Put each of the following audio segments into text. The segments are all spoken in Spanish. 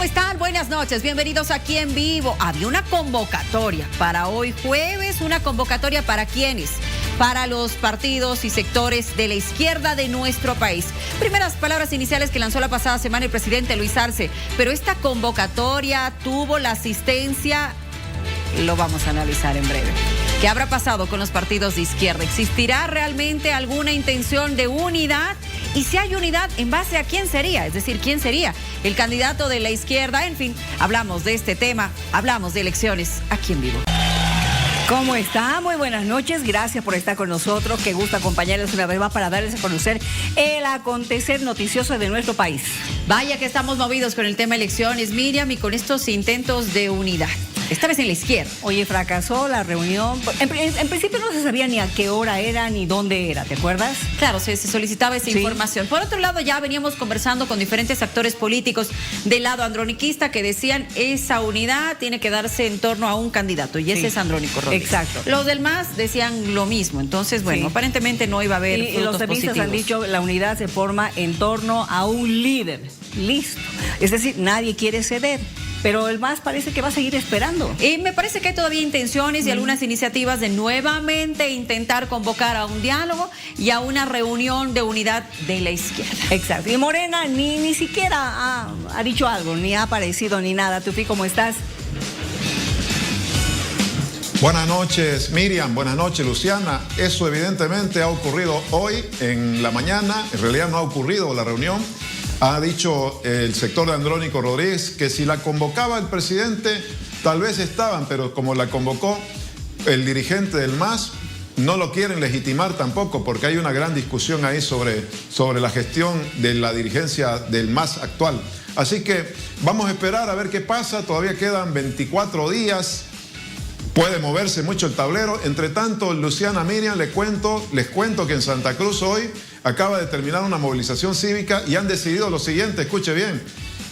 están? Buenas noches, bienvenidos aquí en vivo. Había una convocatoria para hoy jueves, una convocatoria para ¿quiénes? Para los partidos y sectores de la izquierda de nuestro país. Primeras palabras iniciales que lanzó la pasada semana el presidente Luis Arce, pero esta convocatoria tuvo la asistencia, lo vamos a analizar en breve. ¿Qué habrá pasado con los partidos de izquierda? ¿Existirá realmente alguna intención de unidad? Y si hay unidad, ¿en base a quién sería? Es decir, ¿quién sería el candidato de la izquierda? En fin, hablamos de este tema, hablamos de elecciones aquí en vivo. ¿Cómo está? Muy buenas noches, gracias por estar con nosotros. Qué gusto acompañarles una vez más para darles a conocer el acontecer noticioso de nuestro país. Vaya que estamos movidos con el tema elecciones, Miriam, y con estos intentos de unidad. Esta vez en la izquierda. Oye, fracasó la reunión. En principio no se sabía ni a qué hora era ni dónde era, ¿te acuerdas? Claro, se solicitaba esa información. Por otro lado, ya veníamos conversando con diferentes actores políticos del lado androniquista que decían esa unidad tiene que darse en torno a un candidato, y ese es Andrónico Rodríguez. Exacto. Los demás decían lo mismo. Entonces, bueno, aparentemente no iba a haber y los periodistas han dicho la unidad se forma en torno a un líder. Listo. Es decir, nadie quiere ceder. Pero el MAS parece que va a seguir esperando. Y me parece que hay todavía intenciones y algunas iniciativas de nuevamente intentar convocar a un diálogo y a una reunión de unidad de la izquierda. Exacto. Y Morena ni siquiera ha dicho algo, ni ha aparecido ni nada. Tufi, ¿cómo estás? Buenas noches, Miriam. Buenas noches, Luciana. Eso evidentemente ha ocurrido hoy en la mañana. En realidad no ha ocurrido la reunión. Ha dicho el sector de Andrónico Rodríguez que si la convocaba el presidente, tal vez estaban, pero como la convocó el dirigente del MAS, no lo quieren legitimar tampoco, porque hay una gran discusión ahí sobre la gestión de la dirigencia del MAS actual. Así que vamos a esperar a ver qué pasa. Todavía quedan 24 días. Puede moverse mucho el tablero. Entre tanto, Luciana, Miriam, les cuento que en Santa Cruz hoy acaba de terminar una movilización cívica y han decidido lo siguiente, escuche bien,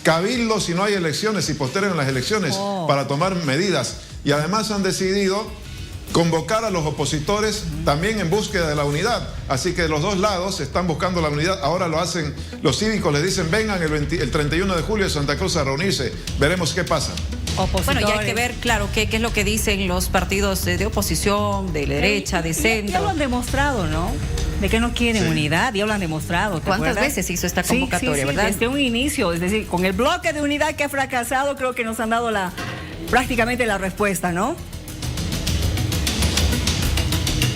cabildo si no hay elecciones, si postergan las elecciones para tomar medidas. Y además han decidido convocar a los opositores también en búsqueda de la unidad. Así que los dos lados están buscando la unidad. Ahora lo hacen los cívicos, les dicen vengan el 31 de julio de Santa Cruz a reunirse. Veremos qué pasa. Bueno, ya hay que ver, claro, qué es lo que dicen los partidos de oposición, de derecha, de centro. Ya lo han demostrado, ¿no? De que no quieren unidad, ya lo han demostrado. ¿Cuántas veces hizo esta convocatoria, verdad? Desde un inicio, es decir, con el bloque de unidad que ha fracasado, creo que nos han dado prácticamente la respuesta, ¿no?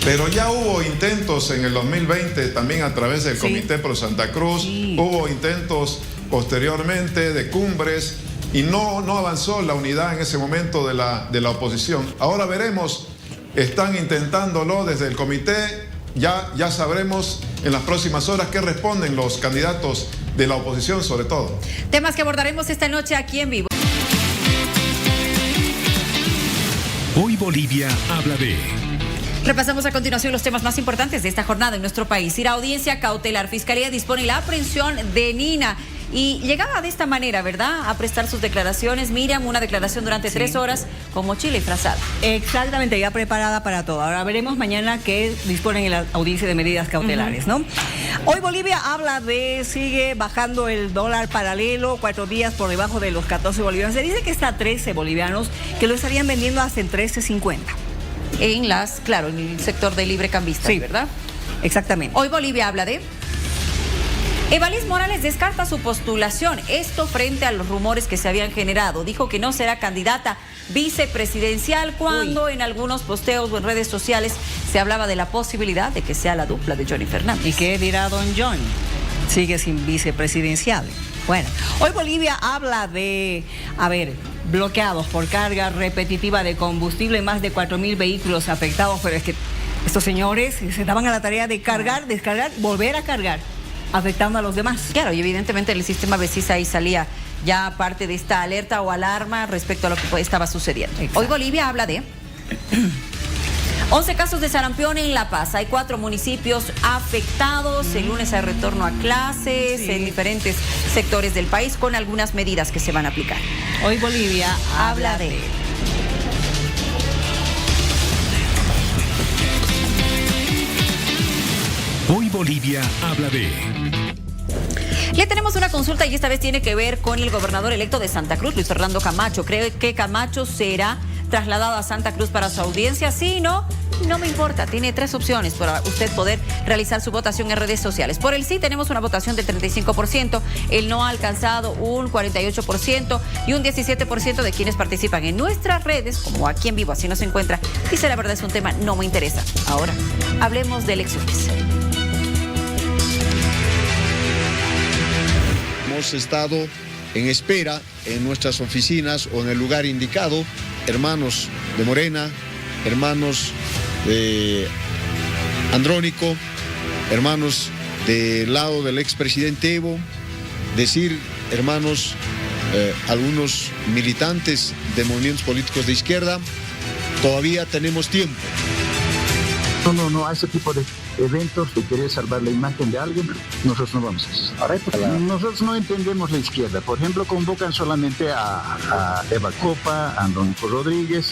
Pero ya hubo intentos en el 2020 también a través del Comité Pro Santa Cruz, hubo intentos posteriormente de cumbres y no avanzó la unidad en ese momento de la oposición. Ahora veremos, están intentándolo desde el comité, ya sabremos en las próximas horas qué responden los candidatos de la oposición sobre todo. Temas que abordaremos esta noche aquí en vivo. Hoy Bolivia habla de... Repasamos a continuación los temas más importantes de esta jornada en nuestro país. Ir a audiencia cautelar. Fiscalía dispone la aprehensión de Nina. Y llegaba de esta manera, ¿verdad?, a prestar sus declaraciones. Miriam, una declaración durante 3 horas con mochila y frazada. Exactamente, ya preparada para todo. Ahora veremos mañana qué disponen en la audiencia de medidas cautelares, ¿no? Hoy Bolivia habla sigue bajando el dólar paralelo, 4 días por debajo de los 14 bolivianos. Se dice que está a 13 bolivianos, que lo estarían vendiendo hasta en 13.50. En el sector de libre cambista, ¿verdad? Exactamente. Hoy Bolivia habla de... Evalís Morales descarta su postulación, esto frente a los rumores que se habían generado. Dijo que no será candidata vicepresidencial cuando en algunos posteos o en redes sociales se hablaba de la posibilidad de que sea la dupla de Johnny Fernández. ¿Y qué dirá don John? Sigue sin vicepresidencial. Bueno, hoy Bolivia habla de, bloqueados por carga repetitiva de combustible, más de 4.000 vehículos afectados, pero es que estos señores se daban a la tarea de cargar, descargar, volver a cargar, afectando a los demás. Claro, y evidentemente el sistema BESIS ahí salía ya parte de esta alerta o alarma respecto a lo que estaba sucediendo. Exacto. Hoy Bolivia habla de 11 casos de sarampión en La Paz. Hay 4 municipios afectados. El lunes hay retorno a clases en diferentes sectores del país con algunas medidas que se van a aplicar. Hoy Bolivia habla de... Hoy Bolivia habla de... Le tenemos una consulta y esta vez tiene que ver con el gobernador electo de Santa Cruz, Luis Fernando Camacho. ¿Cree que Camacho será trasladado a Santa Cruz para su audiencia? Sí, no me importa. Tiene 3 opciones para usted poder realizar su votación en redes sociales. Por el sí tenemos una votación del 35%, el no ha alcanzado un 48% y un 17% de quienes participan en nuestras redes, como Aquí en Vivo, así nos encuentra. Dice: la verdad es un tema, no me interesa. Ahora, hablemos de elecciones. Hemos estado en espera en nuestras oficinas o en el lugar indicado, hermanos de Morena, hermanos de Andrónico, hermanos del lado del expresidente Evo, hermanos, algunos militantes de movimientos políticos de izquierda. Todavía tenemos tiempo. No, a ese tipo de eventos de querer salvar la imagen de alguien, nosotros no vamos a hacer. Nosotros no entendemos la izquierda. Por ejemplo, convocan solamente a Eva Copa, a Andrónico Rodríguez,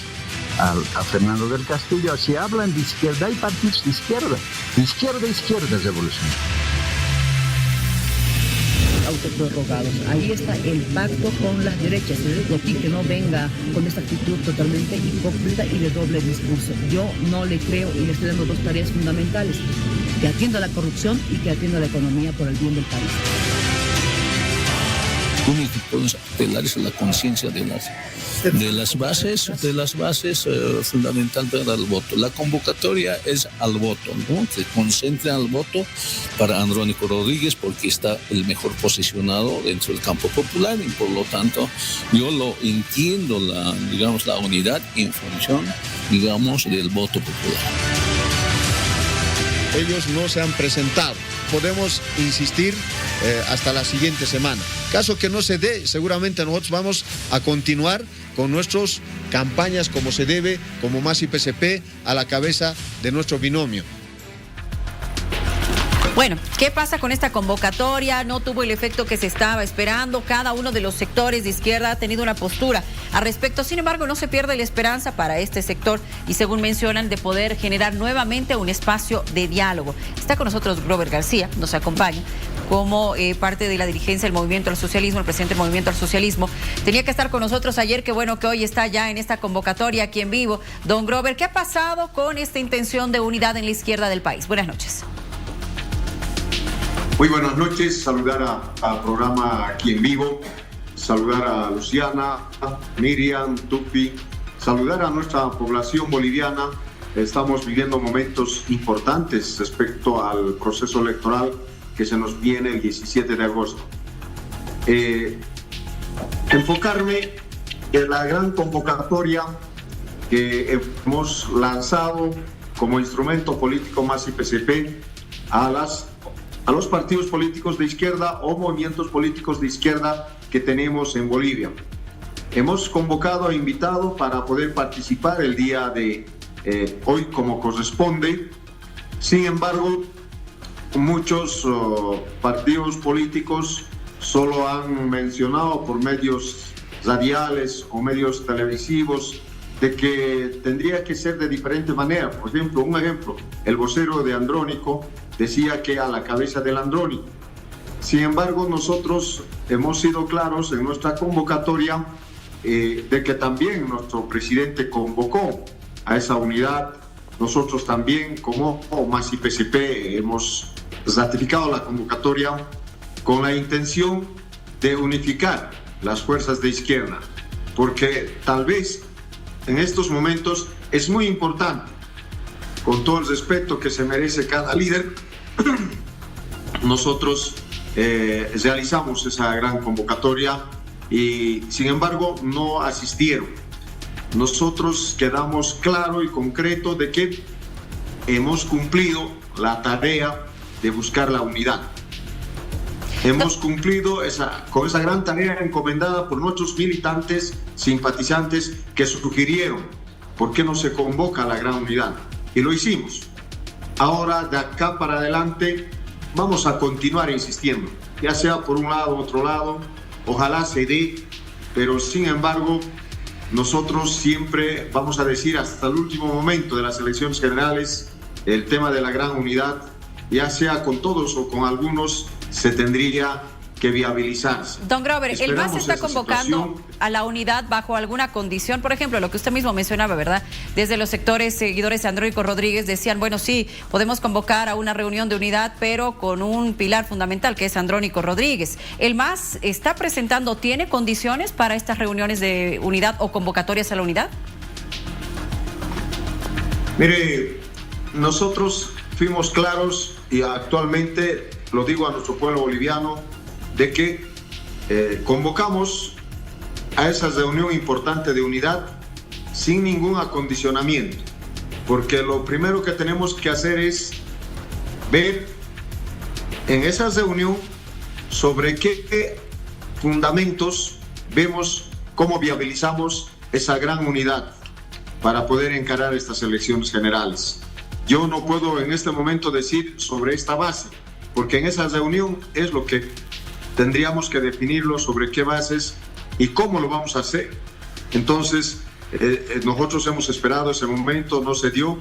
a Fernando del Castillo. Si hablan de izquierda, hay partidos de izquierda. Izquierda es revolución. Autoprorrogados. Ahí está el pacto con las derechas. Y que no venga con esta actitud totalmente hipócrita y de doble discurso. Yo no le creo y le estoy dando 2 tareas fundamentales: que atienda la corrupción y que atienda la economía por el bien del país. Lo único que podemos apelar es a la conciencia de las bases fundamentalmente al voto. La convocatoria es al voto, ¿no? Se concentran al voto para Andrónico Rodríguez porque está el mejor posicionado dentro del campo popular y por lo tanto yo lo entiendo la unidad en función, del voto popular. Ellos no se han presentado. Podemos insistir hasta la siguiente semana. Caso que no se dé, seguramente nosotros vamos a continuar con nuestras campañas como se debe, como MAS y PCP, a la cabeza de nuestro binomio. Bueno, ¿qué pasa con esta convocatoria? No tuvo el efecto que se estaba esperando. Cada uno de los sectores de izquierda ha tenido una postura al respecto. Sin embargo, no se pierde la esperanza para este sector y, según mencionan, de poder generar nuevamente un espacio de diálogo. Está con nosotros Grover García, nos acompaña como parte de la dirigencia del Movimiento al Socialismo, el presidente del Movimiento al Socialismo. Tenía que estar con nosotros ayer, qué bueno que hoy está ya en esta convocatoria Aquí en Vivo. Don Grover, ¿qué ha pasado con esta intención de unidad en la izquierda del país? Buenas noches. Muy buenas noches, saludar al programa Aquí en Vivo, saludar a Luciana, Miriam, Tupi, saludar a nuestra población boliviana. Estamos viviendo momentos importantes respecto al proceso electoral que se nos viene el 17 de agosto. Enfocarme en la gran convocatoria que hemos lanzado como instrumento político MAS y PCP a los partidos políticos de izquierda o movimientos políticos de izquierda que tenemos en Bolivia. Hemos convocado e invitado para poder participar el día de hoy como corresponde. Sin embargo, muchos partidos políticos solo han mencionado por medios radiales o medios televisivos de que tendría que ser de diferente manera. Por ejemplo, el vocero de Andrónico decía que a la cabeza del Andrónico. Sin embargo, nosotros hemos sido claros en nuestra convocatoria de que también nuestro presidente convocó a esa unidad. Nosotros también, como MAS y PCP, hemos ratificado la convocatoria con la intención de unificar las fuerzas de izquierda, porque tal vez en estos momentos es muy importante, con todo el respeto que se merece cada líder, nosotros realizamos esa gran convocatoria y sin embargo no asistieron. Nosotros quedamos claro y concreto de que hemos cumplido la tarea de buscar la unidad. Hemos cumplido con esa gran tarea encomendada por nuestros militantes, simpatizantes que sugirieron por qué no se convoca a la gran unidad. Y lo hicimos. Ahora, de acá para adelante, vamos a continuar insistiendo, ya sea por un lado u otro lado, ojalá se dé, pero sin embargo, nosotros siempre vamos a decir hasta el último momento de las elecciones generales, el tema de la gran unidad, ya sea con todos o con algunos, se tendría que viabilizarse. Don Grover, ¿el MAS está esta convocando a la unidad bajo alguna condición? Por ejemplo, lo que usted mismo mencionaba, ¿verdad? Desde los sectores seguidores de Andrónico Rodríguez decían, bueno, sí, podemos convocar a una reunión de unidad, pero con un pilar fundamental que es Andrónico Rodríguez. ¿El MAS está presentando, tiene condiciones para estas reuniones de unidad o convocatorias a la unidad? Mire, nosotros fuimos claros y actualmente lo digo a nuestro pueblo boliviano, de que convocamos a esa reunión importante de unidad sin ningún acondicionamiento, porque lo primero que tenemos que hacer es ver en esa reunión sobre qué fundamentos vemos cómo viabilizamos esa gran unidad para poder encarar estas elecciones generales. Yo no puedo en este momento decir sobre esta base, porque en esa reunión es lo que tendríamos que definirlo, sobre qué bases y cómo lo vamos a hacer. Entonces, nosotros hemos esperado ese momento, no se dio.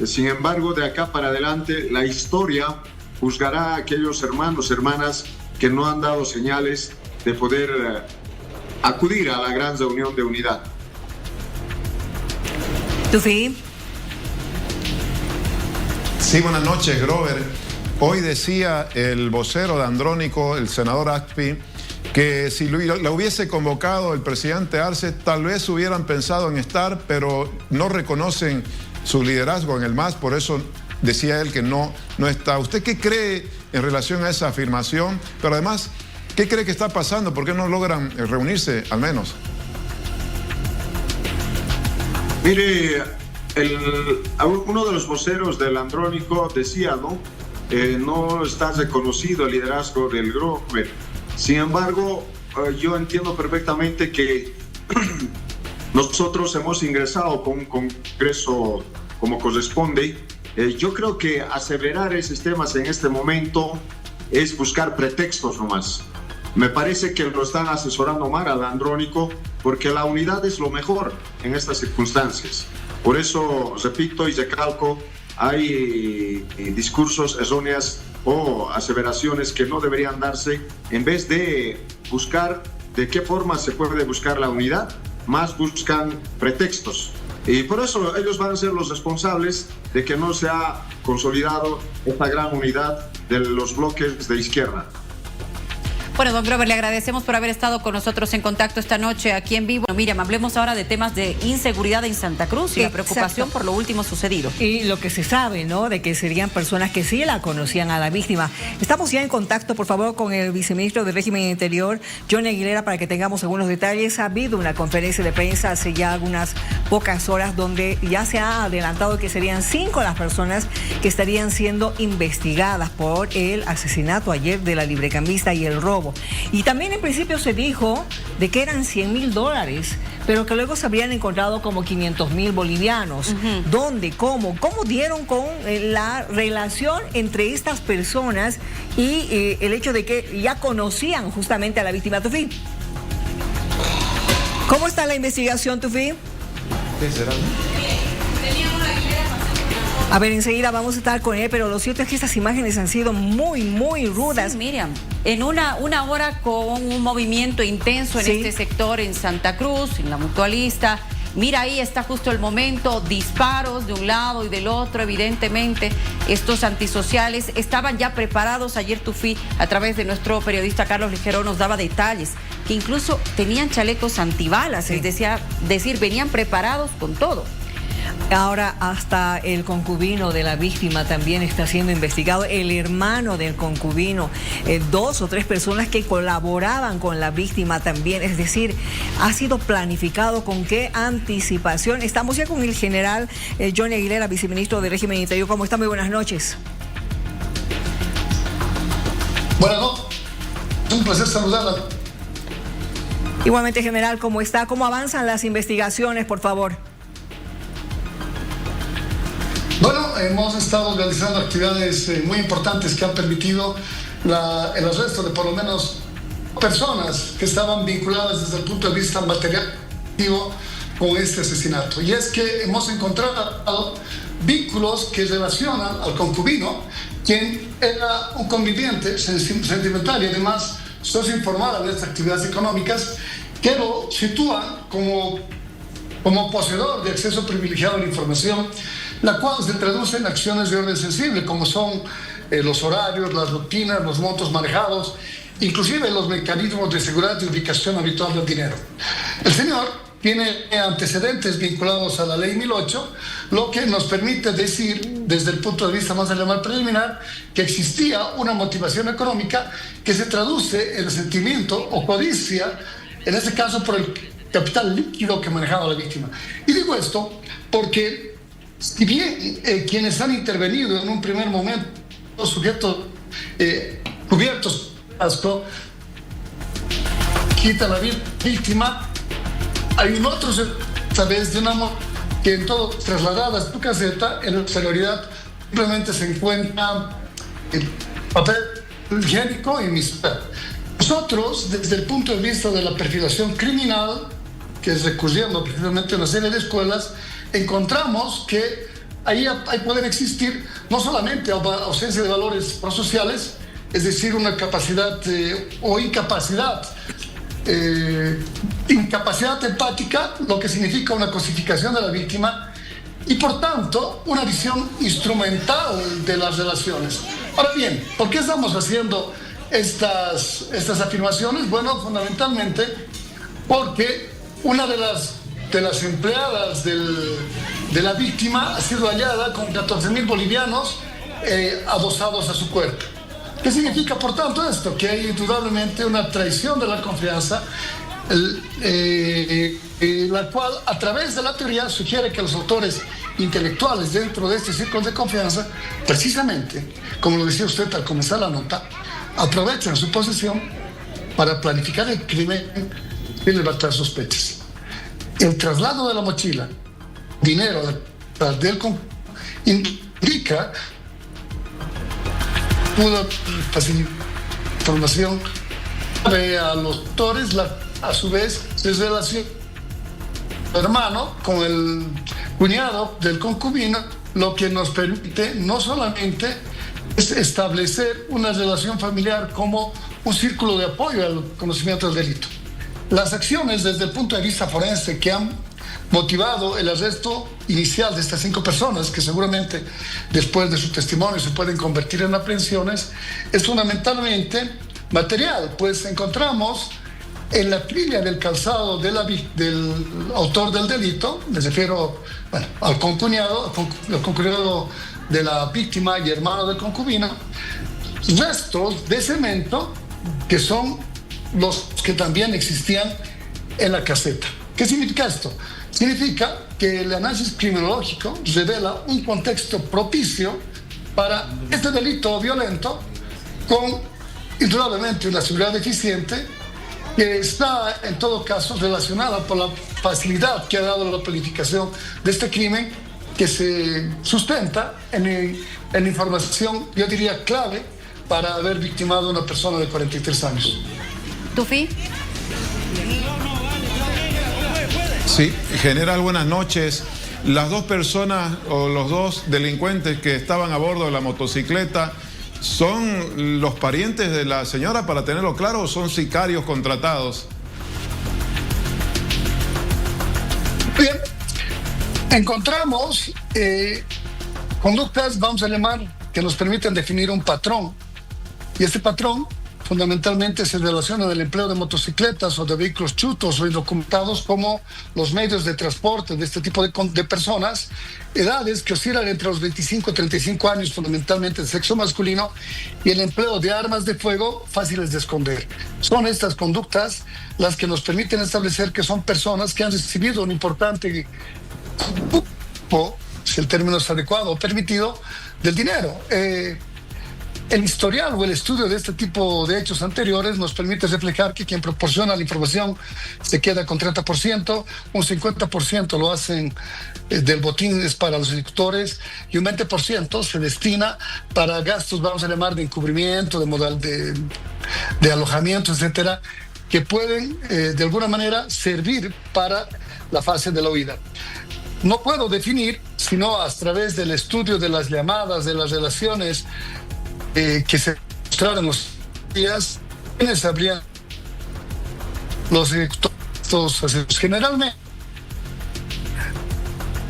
Sin embargo, de acá para adelante, la historia juzgará a aquellos hermanos, hermanas que no han dado señales de poder acudir a la gran reunión de unidad. Tufí. Sí, buenas noches, Grover. Hoy decía el vocero de Andrónico, el senador Aspi, que si la hubiese convocado el presidente Arce, tal vez hubieran pensado en estar, pero no reconocen su liderazgo en el MAS, por eso decía él que no está. ¿Usted qué cree en relación a esa afirmación? Pero además, ¿qué cree que está pasando? ¿Por qué no logran reunirse, al menos? Mire, uno de los voceros del Andrónico decía, ¿no? No está reconocido el liderazgo del Grover. Sin embargo, yo entiendo perfectamente que nosotros hemos ingresado con un congreso como corresponde. Yo creo que aseverar esos temas en este momento es buscar pretextos nomás. Me parece que lo están asesorando mal al Andrónico, porque la unidad es lo mejor en estas circunstancias. Por eso, repito y recalco, hay discursos erróneos o aseveraciones que no deberían darse. En vez de buscar de qué forma se puede buscar la unidad, más buscan pretextos. Y por eso ellos van a ser los responsables de que no se ha consolidado esta gran unidad de los bloques de izquierda. Bueno, don Grover, le agradecemos por haber estado con nosotros en contacto esta noche aquí en vivo. Miriam, hablemos ahora de temas de inseguridad en Santa Cruz y la preocupación por lo último sucedido. Y lo que se sabe, ¿no? De que serían personas que sí la conocían a la víctima. Estamos ya en contacto, por favor, con el viceministro de Régimen Interior, Johnny Aguilera, para que tengamos algunos detalles. Ha habido una conferencia de prensa hace ya algunas pocas horas donde ya se ha adelantado que serían 5 las personas que estarían siendo investigadas por el asesinato ayer de la librecambista y el robo. Y también en principio se dijo de que eran $100,000, pero que luego se habrían encontrado como 500,000 bolivianos. ¿Dónde? ¿Cómo dieron con la relación entre estas personas y el hecho de que ya conocían justamente a la víctima? Tufí, ¿cómo está la investigación, Tufí? ¿Qué será? A ver, enseguida vamos a estar con él, pero lo cierto es que estas imágenes han sido muy, muy rudas. Sí, Miriam, en una hora con un movimiento intenso en este sector, en Santa Cruz, en la Mutualista. Mira, ahí está justo el momento, disparos de un lado y del otro, evidentemente. Estos antisociales estaban ya preparados. Ayer Tufí, a través de nuestro periodista Carlos Ligero, nos daba detalles, que incluso tenían chalecos antibalas, es decir, venían preparados con todo. Ahora hasta el concubino de la víctima también está siendo investigado, el hermano del concubino, 2 o 3 personas que colaboraban con la víctima también, es decir, ha sido planificado. ¿Con qué anticipación? Estamos ya con el general Johnny Aguilera, viceministro de Régimen Interior. ¿Cómo está? Muy buenas noches. Buenas noches, un placer saludarla. Igualmente, general, ¿cómo está? ¿Cómo avanzan las investigaciones, por favor? Bueno, hemos estado realizando actividades muy importantes que han permitido el arresto de por lo menos personas que estaban vinculadas desde el punto de vista material con este asesinato. Y es que hemos encontrado vínculos que relacionan al concubino, quien era un conviviente sentimental y además socioinformal de estas actividades económicas que lo sitúan como poseedor de acceso privilegiado a la información, la cual se traduce en acciones de orden sensible, como son los horarios, las rutinas, los montos manejados, inclusive los mecanismos de seguridad y ubicación habitual del dinero. El señor tiene antecedentes vinculados a la ley 1008, lo que nos permite decir, desde el punto de vista más preliminar, que existía una motivación económica que se traduce en resentimiento o codicia, en este caso por el capital líquido que manejaba la víctima. Y digo esto porque, si bien quienes han intervenido en un primer momento, los sujetos cubiertos, quita la víctima, hay un otro, a través de una que en todo trasladada a su caseta, en la exterioridad simplemente se encuentra el papel higiénico y misera. Nosotros, desde el punto de vista de la perfilación criminal, que es recurriendo precisamente a una serie de escuelas, encontramos que ahí pueden existir no solamente ausencia de valores prosociales, es decir, una capacidad o incapacidad empática, lo que significa una cosificación de la víctima y por tanto una visión instrumental de las relaciones. Ahora bien, ¿por qué estamos haciendo estas afirmaciones? Bueno, fundamentalmente porque una de las empleadas de la víctima ha sido hallada con 14.000 bolivianos adosados a su cuerpo. ¿Qué significa, por tanto, esto? Que hay indudablemente una traición de la confianza, la cual, a través de la teoría, sugiere que los autores intelectuales dentro de este círculo de confianza, precisamente, como lo decía usted al comenzar la nota, aprovechan su posesión para planificar el crimen y levantar sospechas. El traslado de la mochila, dinero del indica pudo facilitar información a los autores, a su vez se relaciona el hermano con el cuñado del concubino, lo que nos permite no solamente es establecer una relación familiar como un círculo de apoyo al conocimiento del delito. Las acciones desde el punto de vista forense que han motivado el arresto inicial de estas 5 personas, que seguramente después de su testimonio se pueden convertir en aprehensiones, es fundamentalmente material, pues encontramos en la trilla del calzado del autor del delito, me refiero al concuñado de la víctima y hermano del concubino, restos de cemento que son los que también existían en la caseta. ¿Qué significa esto? Significa que el análisis criminológico revela un contexto propicio para este delito violento con indudablemente una seguridad deficiente que está en todo caso relacionada por la facilidad que ha dado la planificación de este crimen, que se sustenta en información, yo diría, clave para haber victimado a una persona de 43 años. ¿Tufi? Sí, general, buenas noches. Las 2 personas o los 2 delincuentes que estaban a bordo de la motocicleta, ¿son los parientes de la señora, para tenerlo claro, o son sicarios contratados? Bien, encontramos conductas, vamos a llamar, que nos permiten definir un patrón. Y este patrón fundamentalmente se relaciona del empleo de motocicletas o de vehículos chutos o indocumentados como los medios de transporte de este tipo de personas, edades que oscilan entre los 25 y 35 años, fundamentalmente de sexo masculino, y el empleo de armas de fuego fáciles de esconder. Son estas conductas las que nos permiten establecer que son personas que han recibido un importante grupo, si el término es adecuado o permitido, del dinero. El historial o el estudio de este tipo de hechos anteriores nos permite reflejar que quien proporciona la información se queda con 30%, un 50% lo hacen del botín es para los ejecutores y un 20% se destina para gastos, vamos a llamar, de encubrimiento, de alojamiento, etcétera, que pueden de alguna manera servir para la fase de la huida. No puedo definir, sino a través del estudio de las llamadas, de las relaciones que se mostraron en los días, ¿quiénes habrían los ejecutores? Generalmente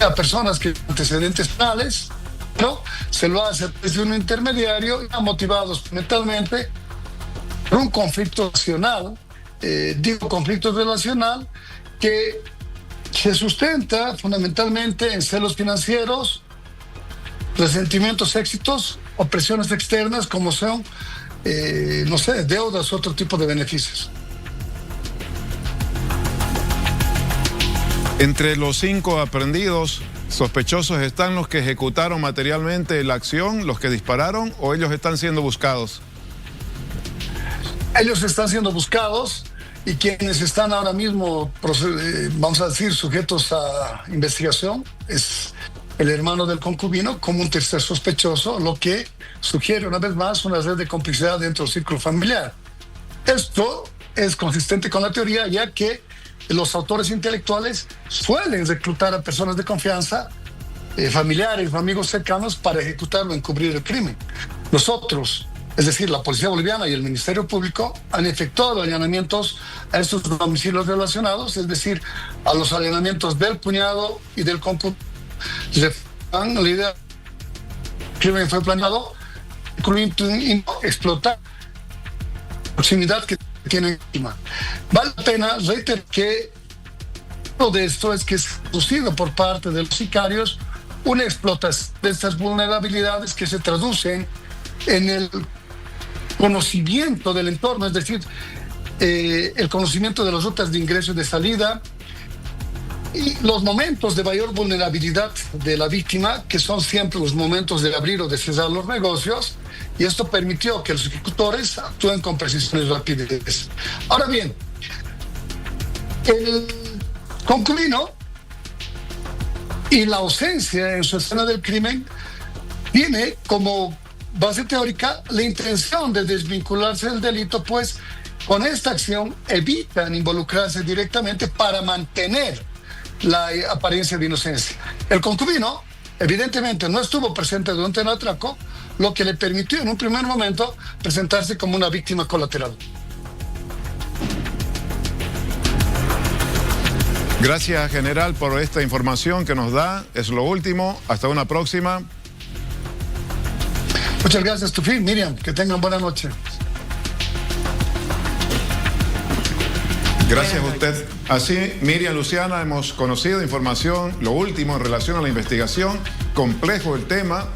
a personas que tienen antecedentes penales, ¿no? Se lo hace desde un intermediario, motivados mentalmente por un conflicto relacional, conflicto relacional que se sustenta fundamentalmente en celos financieros, resentimientos, éxitos o presiones externas como son, deudas u otro tipo de beneficios. Entre los 5 aprehendidos sospechosos están los que ejecutaron materialmente la acción, los que dispararon, o ellos están siendo buscados. Ellos están siendo buscados y quienes están ahora mismo, vamos a decir, sujetos a investigación es el hermano del concubino como un tercer sospechoso, lo que sugiere una vez más una red de complicidad dentro del círculo familiar. Esto es consistente con la teoría, ya que los autores intelectuales suelen reclutar a personas de confianza, familiares o amigos cercanos, para ejecutar o encubrir el crimen. Nosotros, es decir, la Policía Boliviana y el Ministerio Público, han efectuado allanamientos a estos domicilios relacionados, es decir, a los allanamientos del cuñado y del concubino. La idea del crimen fue planeado, incluyendo explotar la proximidad que tienen encima. Vale la pena reiterar que lo de esto es que es producido por parte de los sicarios una explotación de estas vulnerabilidades que se traducen en el conocimiento del entorno, es decir, el conocimiento de las rutas de ingreso y de salida y los momentos de mayor vulnerabilidad de la víctima, que son siempre los momentos de abrir o de cerrar los negocios, y esto permitió que los ejecutores actúen con precisión y rapidez. Ahora bien, el concubino y la ausencia en su escena del crimen tiene como base teórica la intención de desvincularse del delito, pues con esta acción evitan involucrarse directamente para mantener la apariencia de inocencia. El concubino evidentemente no estuvo presente durante el atraco, lo que le permitió en un primer momento presentarse como una víctima colateral. Gracias, general, por esta información que nos da. Es lo último. Hasta una próxima. Muchas gracias, Tufi. Miriam, que tengan buena noche. Gracias a usted. Así, Miriam, Luciana, hemos conocido información, lo último en relación a la investigación. Complejo el tema.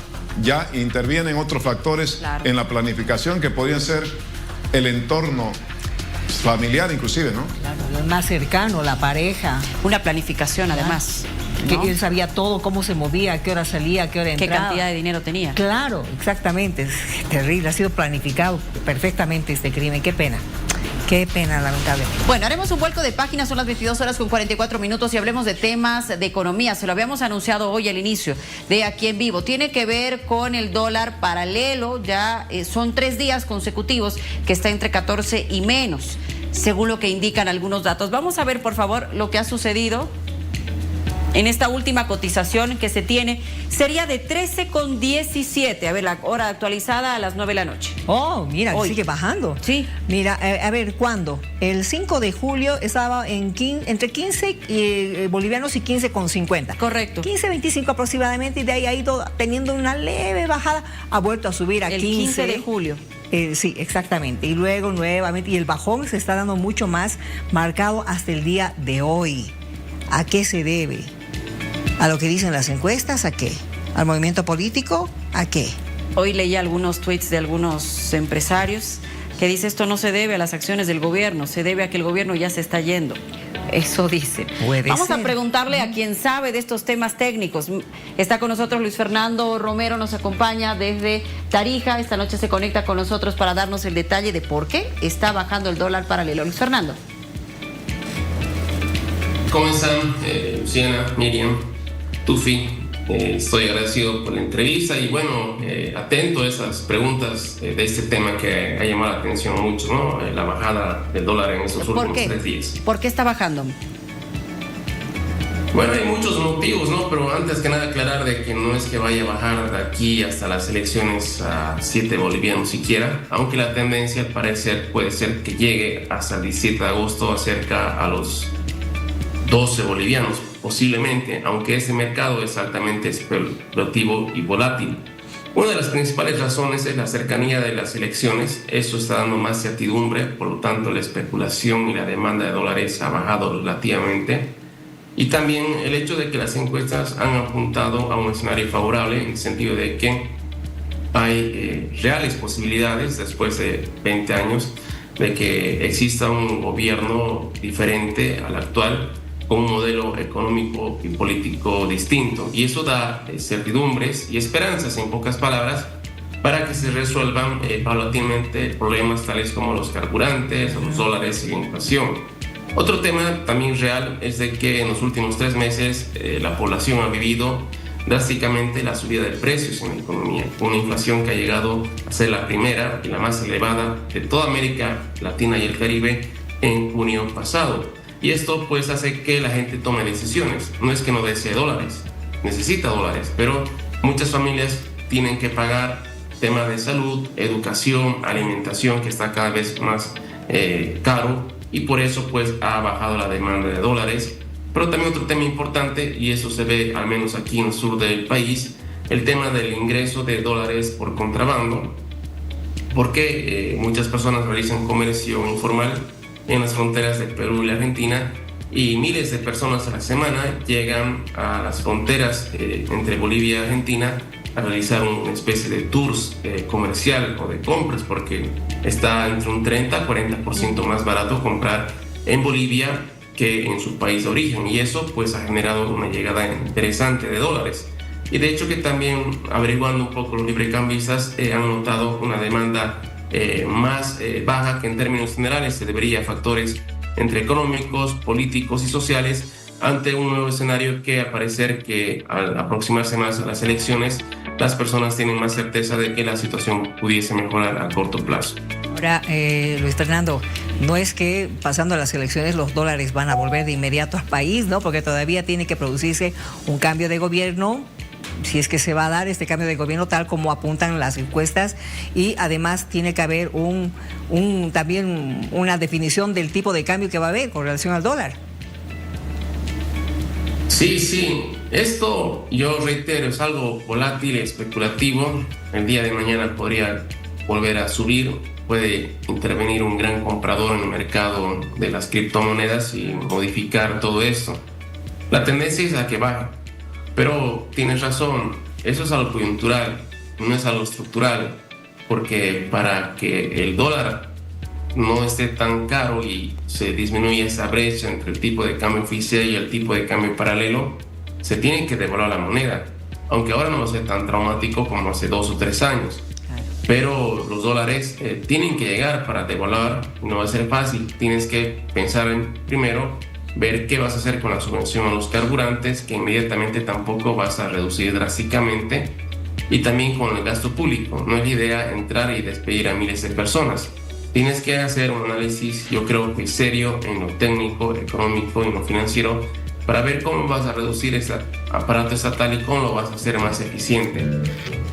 Ya intervienen otros factores en la planificación que podrían ser el entorno familiar inclusive, ¿no? Claro, lo más cercano, la pareja. Una planificación además. Que ¿no? él sabía todo, cómo se movía, a qué hora salía, a qué hora entraba. ¿Qué cantidad de dinero tenía? Claro, exactamente. Es terrible, ha sido planificado perfectamente este crimen. Qué pena. Qué pena, lamentablemente. Bueno, haremos un vuelco de páginas, son las 22:44 y hablemos de temas de economía. Se lo habíamos anunciado hoy al inicio de Aquí en Vivo. Tiene que ver con el dólar paralelo, ya son 3 días consecutivos que está entre 14 y menos, según lo que indican algunos datos. Vamos a ver, por favor, lo que ha sucedido en esta última cotización que se tiene. Sería de 13,17. A ver, la hora actualizada a las 9 de la noche. Oh, mira, Hoy. sigue bajando. Sí. Mira, a ver, ¿cuándo? El 5 de julio estaba entre 15 bolivianos y 15,50. Correcto. 15,25 aproximadamente, y de ahí ha ido teniendo una leve bajada. Ha vuelto a subir a El 15 de julio. Sí, exactamente. Y luego nuevamente, y el bajón se está dando mucho más marcado hasta el día de hoy. ¿A qué se debe? ¿A lo que dicen las encuestas? ¿A qué? ¿Al movimiento político? ¿A qué? Hoy leí algunos tweets de algunos empresarios que dice esto no se debe a las acciones del gobierno, se debe a que el gobierno ya se está yendo. Eso dice. Vamos a preguntarle a quien sabe de estos temas técnicos. Está con nosotros Luis Fernando Romero, nos acompaña desde Tarija. Esta noche se conecta con nosotros para darnos el detalle de por qué está bajando el dólar paralelo. Luis Fernando. ¿Cómo están? Luciana, Miriam, Tufi. Estoy agradecido por la entrevista y bueno, atento a esas preguntas de este tema que ha llamado la atención mucho, ¿no? La bajada del dólar en estos últimos 3 días. ¿Por qué está bajando? Bueno, hay muchos motivos, ¿no? Pero antes que nada aclarar de que no es que vaya a bajar de aquí hasta las elecciones a 7 bolivianos siquiera, aunque la tendencia al parecer puede ser que llegue hasta el 17 de agosto a cerca a los 12 bolivianos, posiblemente, aunque ese mercado es altamente especulativo y volátil. Una de las principales razones es la cercanía de las elecciones. Eso está dando más certidumbre, por lo tanto la especulación y la demanda de dólares ha bajado relativamente. Y también el hecho de que las encuestas han apuntado a un escenario favorable, en el sentido de que hay reales posibilidades, después de 20 años, de que exista un gobierno diferente al actual, con un modelo económico y político distinto. Y eso da certidumbres y esperanzas, en pocas palabras, para que se resuelvan paulatinamente problemas tales como los carburantes, los dólares y la inflación. Otro tema también real es de que en los últimos 3 meses la población ha vivido drásticamente la subida de precios en la economía, una inflación que ha llegado a ser la primera y la más elevada de toda América Latina y el Caribe en junio pasado. Y esto pues hace que la gente tome decisiones. No es que no desee dólares, necesita dólares, pero muchas familias tienen que pagar temas de salud, educación, alimentación, que está cada vez más caro. Y por eso pues ha bajado la demanda de dólares. Pero también otro tema importante, y eso se ve al menos aquí en el sur del país, el tema del ingreso de dólares por contrabando, porque muchas personas realizan comercio informal en las fronteras de Perú y la Argentina, y miles de personas a la semana llegan a las fronteras entre Bolivia y Argentina a realizar una especie de tours comercial o de compras, porque está entre un 30 a 40% más barato comprar en Bolivia que en su país de origen, y eso pues ha generado una llegada interesante de dólares. Y de hecho que también, averiguando un poco los librecambistas, han notado una demanda más baja, que en términos generales se debería a factores entre económicos, políticos y sociales, ante un nuevo escenario que al parecer que al aproximarse más a las elecciones, las personas tienen más certeza de que la situación pudiese mejorar a corto plazo. Ahora, Luis Fernando, no es que pasando las elecciones los dólares van a volver de inmediato al país, ¿no? Porque todavía tiene que producirse un cambio de gobierno, si es que se va a dar este cambio de gobierno tal como apuntan las encuestas, y además tiene que haber también una definición del tipo de cambio que va a haber con relación al dólar. Sí, esto yo reitero, es algo volátil, especulativo. El día de mañana podría volver a subir, puede intervenir un gran comprador en el mercado de las criptomonedas y modificar todo esto. La tendencia es a que baje, pero tienes razón, eso es algo coyuntural, no es algo estructural, porque para que el dólar no esté tan caro y se disminuya esa brecha entre el tipo de cambio oficial y el tipo de cambio paralelo, se tiene que devaluar la moneda, aunque ahora no sea tan traumático como hace 2 o 3 años. Pero los dólares tienen que llegar para devaluar, no va a ser fácil. Tienes que pensar primero, ver qué vas a hacer con la subvención a los carburantes, que inmediatamente tampoco vas a reducir drásticamente, y también con el gasto público. No es la idea entrar y despedir a miles de personas. Tienes que hacer un análisis, yo creo que serio, en lo técnico, económico y lo financiero, para ver cómo vas a reducir ese aparato estatal y cómo lo vas a hacer más eficiente.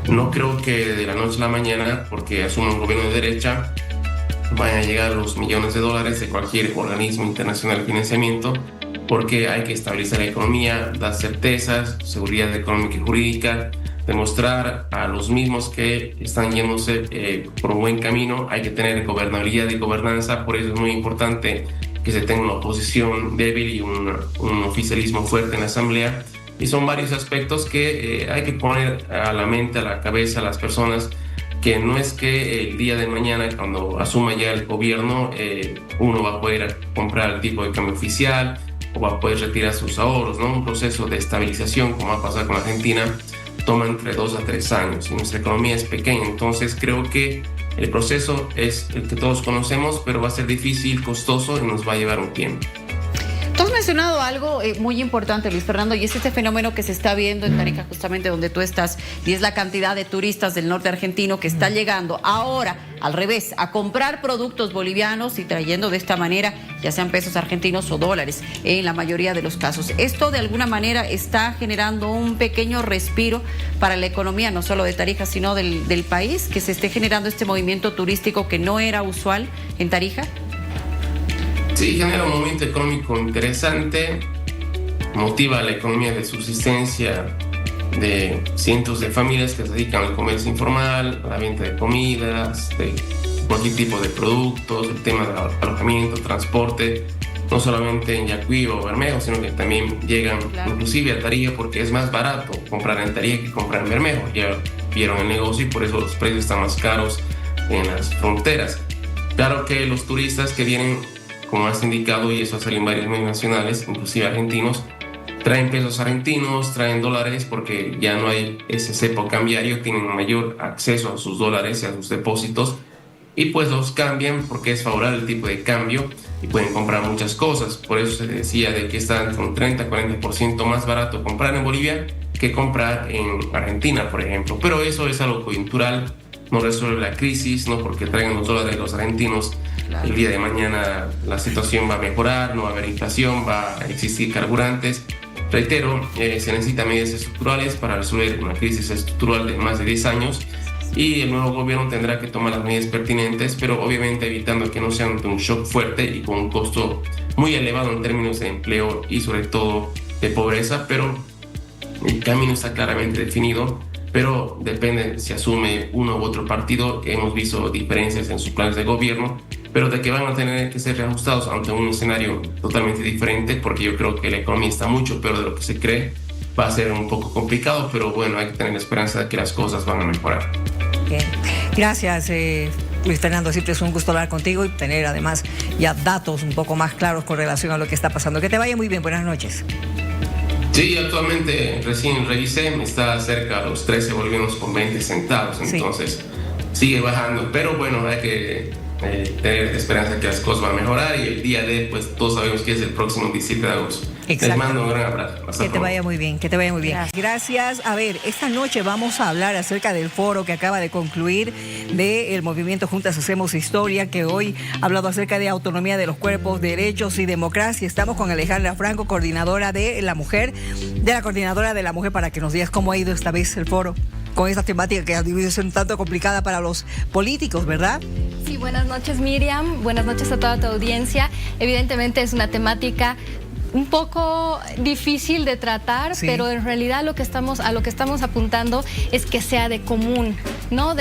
No creo que de la noche a la mañana, porque asume un gobierno de derecha, vayan a llegar los millones de dólares de cualquier organismo internacional de financiamiento, porque hay que estabilizar la economía, dar certezas, seguridad económica y jurídica, demostrar a los mismos que están yéndose por buen camino. Hay que tener gobernabilidad y gobernanza, por eso es muy importante que se tenga una oposición débil y un oficialismo fuerte en la Asamblea. Y son varios aspectos que hay que poner a la mente, a la cabeza a las personas, que no es que el día de mañana, cuando asuma ya el gobierno, uno va a poder comprar el tipo de cambio oficial o va a poder retirar sus ahorros, ¿no? Un proceso de estabilización, como va a pasar con Argentina, toma entre 2 a 3 años y nuestra economía es pequeña. Entonces creo que el proceso es el que todos conocemos, pero va a ser difícil, costoso y nos va a llevar un tiempo. Entonces me mencionado algo muy importante, Luis Fernando, y es este fenómeno que se está viendo en Tarija, justamente donde tú estás, y es la cantidad de turistas del norte argentino que están llegando ahora, al revés, a comprar productos bolivianos y trayendo de esta manera, ya sean pesos argentinos o dólares, en la mayoría de los casos. Esto de alguna manera está generando un pequeño respiro para la economía, no solo de Tarija, sino del país, que se esté generando este movimiento turístico que no era usual en Tarija. Sí, genera un movimiento económico interesante, motiva la economía de subsistencia de cientos de familias que se dedican al comercio informal, a la venta de comidas, de cualquier tipo de productos, el tema del alojamiento, transporte, no solamente en Yacuy o Bermejo, sino que también llegan inclusive a Tarija porque es más barato comprar en Tarija que comprar en Bermejo. Ya vieron el negocio y por eso los precios están más caros en las fronteras. Claro que los turistas que vienen, como has indicado, y eso ha salido en varios medios nacionales, inclusive argentinos, traen pesos argentinos, traen dólares porque ya no hay ese cepo cambiario, tienen mayor acceso a sus dólares y a sus depósitos y pues los cambian porque es favorable el tipo de cambio y pueden comprar muchas cosas. Por eso se decía de que está entre un 30-40% más barato comprar en Bolivia que comprar en Argentina, por ejemplo. Pero eso es algo coyuntural, no resuelve la crisis, no porque traigan los dólares los argentinos. El día de mañana la situación va a mejorar, no va a haber inflación, va a existir carburantes. Reitero, se necesitan medidas estructurales para resolver una crisis estructural de más de 10 años y el nuevo gobierno tendrá que tomar las medidas pertinentes, pero obviamente evitando que no sean un shock fuerte y con un costo muy elevado en términos de empleo y sobre todo de pobreza, pero el camino está claramente definido. Pero depende si asume uno u otro partido. Hemos visto diferencias en sus planes de gobierno, pero de que van a tener que ser reajustados ante un escenario totalmente diferente, porque yo creo que la economía está mucho peor de lo que se cree. Va a ser un poco complicado, pero bueno, hay que tener la esperanza de que las cosas van a mejorar. Bien. Gracias, Luis Fernando. Siempre es un gusto hablar contigo y tener además ya datos un poco más claros con relación a lo que está pasando. Que te vaya muy bien. Buenas noches. Sí, actualmente recién revisé, está cerca a los 13 bolivianos con 20 centavos, entonces sigue bajando, pero bueno, hay que tener esperanza que las cosas van a mejorar y el día de, pues todos sabemos que es el próximo 17 de agosto. Les mando un gran abrazo. Que te vaya muy bien, que te vaya muy bien. Gracias. A ver, esta noche vamos a hablar acerca del foro que acaba de concluir del movimiento Juntas Hacemos Historia, que hoy ha hablado acerca de autonomía de los cuerpos, derechos y democracia. Estamos con Alejandra Franco, coordinadora de la mujer, para que nos digas cómo ha ido esta vez el foro con esta temática que ha sido un tanto complicada para los políticos, ¿verdad? Sí, buenas noches, Miriam. Buenas noches a toda tu audiencia. Evidentemente es una temática un poco difícil de tratar, pero en realidad a lo que estamos apuntando es que sea de común, ¿no?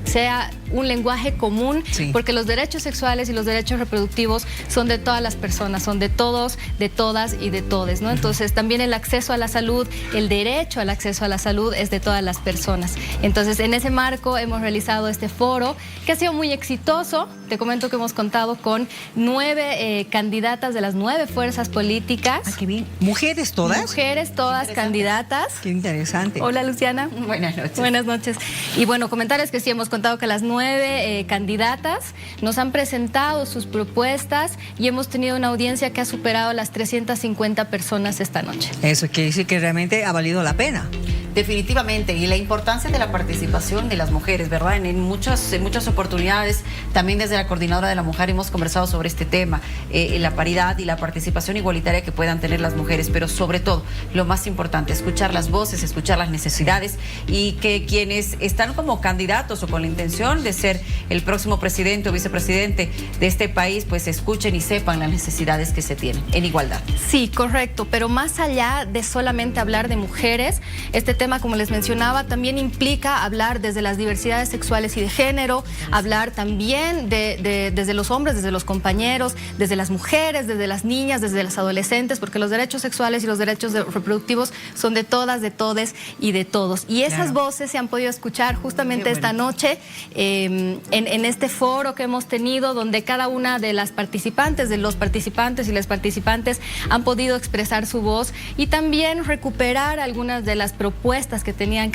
Sea un lenguaje común, porque los derechos sexuales y los derechos reproductivos son de todas las personas, son de todos, de todas y de todes, ¿no? Entonces también el acceso a la salud, el derecho al acceso a la salud es de todas las personas. Entonces en ese marco hemos realizado este foro que ha sido muy exitoso. Te comento que hemos contado con 9 candidatas de las 9 fuerzas políticas. Ah, qué bien. ¿Mujeres todas? Mujeres todas candidatas. Qué interesante. Hola, Luciana. Buenas noches. Buenas noches. Y bueno, comentarles que sí hemos contado que las 9 candidatas nos han presentado sus propuestas y hemos tenido una audiencia que ha superado las 350 personas esta noche. Eso quiere decir que realmente ha valido la pena. Definitivamente, y la importancia de la participación de las mujeres, ¿verdad? En muchas oportunidades, también desde la Coordinadora de la Mujer hemos conversado sobre este tema, la paridad y la participación igualitaria que puedan tener las mujeres, pero sobre todo, lo más importante, escuchar las voces, escuchar las necesidades y que quienes están como candidatos o con la intención de ser el próximo presidente o vicepresidente de este país, pues escuchen y sepan las necesidades que se tienen en igualdad. Sí, correcto, pero más allá de solamente hablar de mujeres, este tema, como les mencionaba, también implica hablar desde las diversidades sexuales y de género, hablar también desde los hombres, desde los compañeros, desde las mujeres, desde las niñas, desde las adolescentes, porque los derechos sexuales y los derechos reproductivos son de todas, de todes y de todos. Y esas voces se han podido escuchar justamente esta noche en este foro que hemos tenido, donde cada una de las participantes, de los participantes y las participantes han podido expresar su voz y también recuperar algunas de las propuestas propuestas que tenían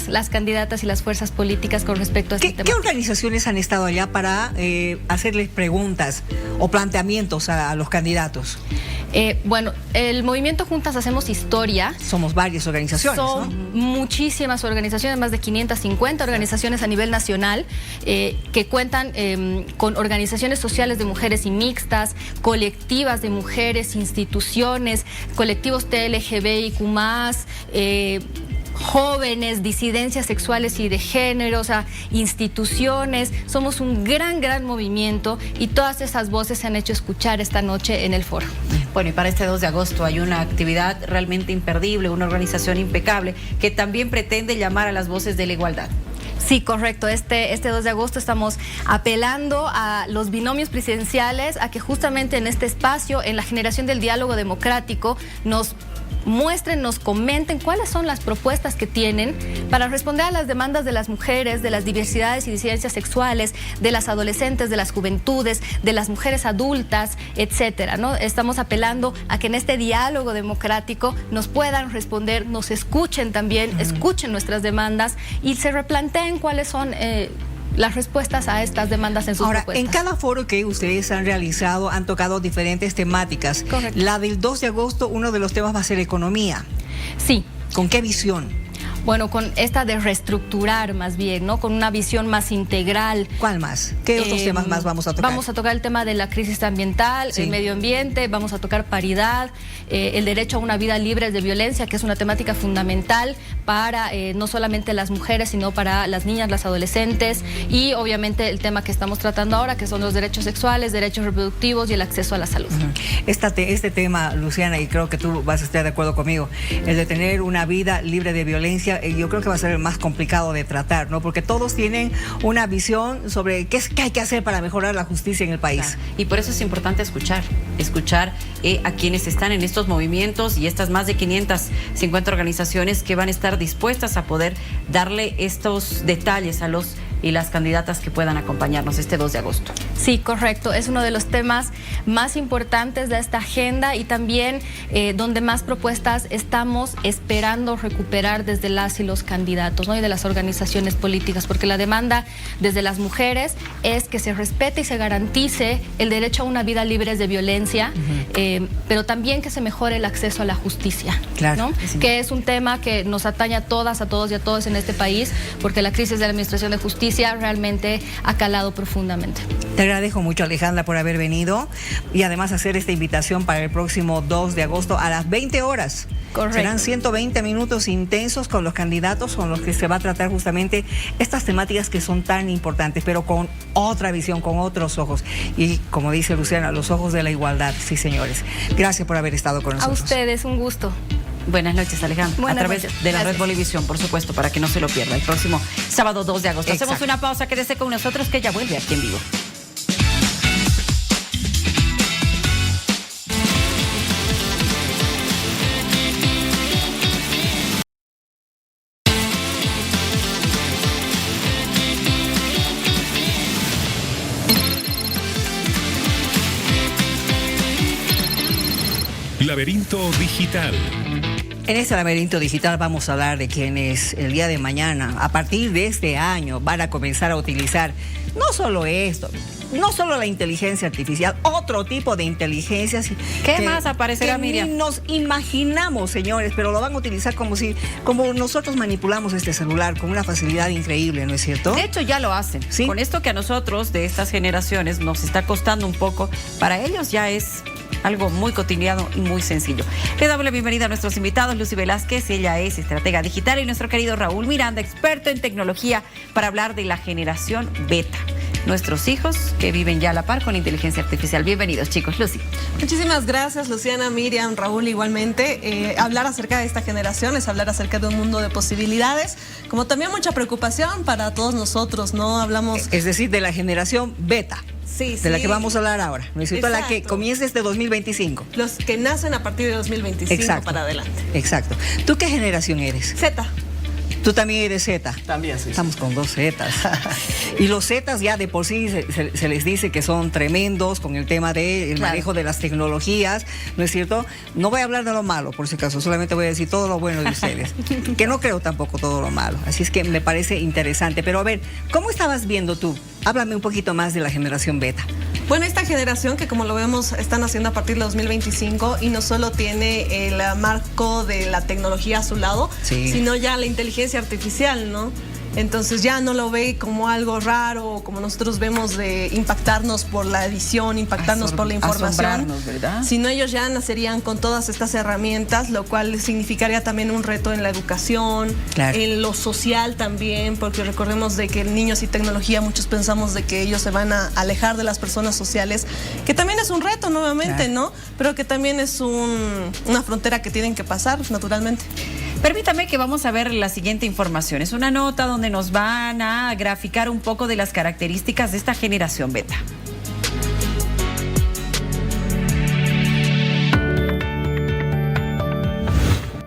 las candidatas y las fuerzas políticas con respecto a este tema. ¿Qué organizaciones han estado allá para hacerles preguntas o planteamientos a los candidatos? Bueno, el movimiento Juntas Hacemos Historia. Somos varias organizaciones, son muchísimas organizaciones, más de 550 organizaciones a nivel nacional, que cuentan con organizaciones sociales de mujeres y mixtas, colectivas de mujeres, instituciones, colectivos TLGBIQ+, jóvenes, disidencias sexuales y de género, o sea, instituciones. Somos un gran movimiento y todas esas voces se han hecho escuchar esta noche en el foro. Bueno, y para este 2 de agosto hay una actividad realmente imperdible, una organización impecable que también pretende llamar a las voces de la igualdad. Sí, correcto. Este 2 de agosto estamos apelando a los binomios presidenciales a que justamente en este espacio, en la generación del diálogo democrático, nos muestren, nos comenten cuáles son las propuestas que tienen para responder a las demandas de las mujeres, de las diversidades y disidencias sexuales, de las adolescentes, de las juventudes, de las mujeres adultas, etcétera, ¿no? Estamos apelando a que en este diálogo democrático nos puedan responder, nos escuchen también, escuchen nuestras demandas y se replanteen cuáles son las respuestas a estas demandas en sus propuestas. En cada foro que ustedes han realizado han tocado diferentes temáticas. Correcto. La del 2 de agosto, uno de los temas va a ser economía. Sí. ¿Con qué visión? Bueno, con esta de reestructurar más bien, ¿no? Con una visión más integral. ¿Cuál más? ¿Qué otros temas más vamos a tocar? Vamos a tocar el tema de la crisis ambiental, el medio ambiente, vamos a tocar paridad, el derecho a una vida libre de violencia, que es una temática fundamental para no solamente las mujeres, sino para las niñas, las adolescentes, y obviamente el tema que estamos tratando ahora, que son los derechos sexuales, derechos reproductivos y el acceso a la salud. Este tema, Luciana, y creo que tú vas a estar de acuerdo conmigo, el de tener una vida libre de violencia, yo creo que va a ser el más complicado de tratar, ¿no? Porque todos tienen una visión sobre qué hay que hacer para mejorar la justicia en el país. Claro. Y por eso es importante escuchar a quienes están en estos movimientos y estas más de 550 organizaciones que van a estar dispuestas a poder darle estos detalles a los y las candidatas que puedan acompañarnos este 2 de agosto. Sí, correcto. Es uno de los temas más importantes de esta agenda y también donde más propuestas estamos esperando recuperar desde las y los candidatos, ¿no? Y de las organizaciones políticas, porque la demanda desde las mujeres es que se respete y se garantice el derecho a una vida libre de violencia, pero también que se mejore el acceso a la justicia, claro, ¿no? Que es un tema que nos atañe a todas, a todos y a todos en este país, porque la crisis de la administración de justicia realmente ha calado profundamente. Te agradezco mucho, Alejandra, por haber venido y además hacer esta invitación para el próximo 2 de agosto a las 20 horas. Correcto. Serán 120 minutos intensos con los candidatos, con los que se va a tratar justamente estas temáticas que son tan importantes, pero con otra visión, con otros ojos. Y como dice Luciana, los ojos de la igualdad. Sí, señores. Gracias por haber estado con nosotros. A ustedes, un gusto. Buenas noches, Alejandra. Buenas a través noches. de la Gracias. Red Bolivisión, por supuesto, para que no se lo pierda. El próximo sábado 2 de agosto. Exacto. Hacemos una pausa, quédese con nosotros que ya vuelve aquí en vivo. Laberinto Digital. En este laberinto digital vamos a hablar de quienes el día de mañana, a partir de este año, van a comenzar a utilizar no solo esto, no solo la inteligencia artificial, otro tipo de inteligencias. ¿Qué más aparecerá, que Miriam? ni nos imaginamos, señores, pero lo van a utilizar como nosotros manipulamos este celular con una facilidad increíble, ¿no es cierto? De hecho, ya lo hacen. ¿Sí? Con esto que a nosotros de estas generaciones nos está costando un poco, para ellos ya es algo muy cotidiano y muy sencillo. Le damos la bienvenida a nuestros invitados, Lucy Velázquez, ella es estratega digital, y nuestro querido Raúl Miranda, experto en tecnología, para hablar de la generación beta. Nuestros hijos que viven ya a la par con la inteligencia artificial. Bienvenidos, chicos. Lucy. Muchísimas gracias, Luciana, Miriam, Raúl, igualmente. Hablar acerca de esta generación es hablar acerca de un mundo de posibilidades, como también mucha preocupación para todos nosotros, ¿no? Hablamos... Es decir, de la generación beta. Sí, de la que vamos a hablar ahora, ¿no es cierto? La que comienza este 2025. Los que nacen a partir de 2025 Exacto. para adelante. Exacto. ¿Tú qué generación eres? Z. Tú también eres Z. También, sí. Estamos con 2 Zetas. Y los Zetas ya de por sí se les dice que son tremendos con el tema del manejo de las tecnologías, ¿no es cierto? No voy a hablar de lo malo, por si acaso, solamente voy a decir todo lo bueno de ustedes, que no creo tampoco todo lo malo. Así es que me parece interesante. Pero a ver, ¿cómo estabas viendo tú? Háblame un poquito más de la generación beta. Bueno, esta generación que como lo vemos están haciendo a partir de 2025 y no solo tiene el marco de la tecnología a su lado, sino ya la inteligencia artificial, ¿no? Entonces ya no lo ve como algo raro, como nosotros vemos de impactarnos por la edición, impactarnos por la información, ¿verdad? Sino ellos ya nacerían con todas estas herramientas, lo cual significaría también un reto en la educación, en lo social también, porque recordemos de que niños y tecnología, muchos pensamos de que ellos se van a alejar de las personas sociales, que también es un reto nuevamente, ¿no? Pero que también es una frontera que tienen que pasar naturalmente. Permítame que vamos a ver la siguiente información. Es una nota donde nos van a graficar un poco de las características de esta generación beta.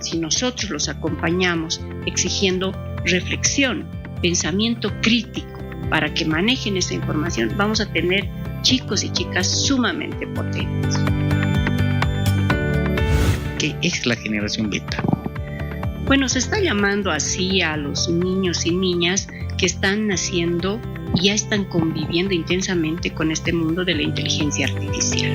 Si nosotros los acompañamos exigiendo reflexión, pensamiento crítico para que manejen esa información, vamos a tener chicos y chicas sumamente potentes. ¿Qué es la generación beta? Bueno, se está llamando así a los niños y niñas que están naciendo y ya están conviviendo intensamente con este mundo de la inteligencia artificial.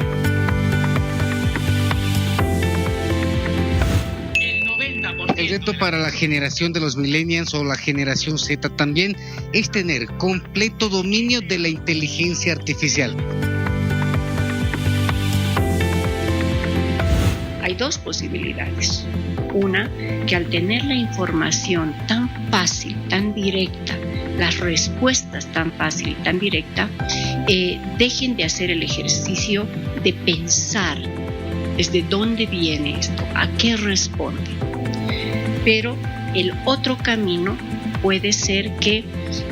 El reto para la generación de los millennials o la generación Z también es tener completo dominio de la inteligencia artificial. Hay 2 posibilidades. Una, que al tener la información tan fácil, tan directa, las respuestas tan fácil y tan directa, dejen de hacer el ejercicio de pensar desde dónde viene esto, a qué responde. Pero el otro camino puede ser que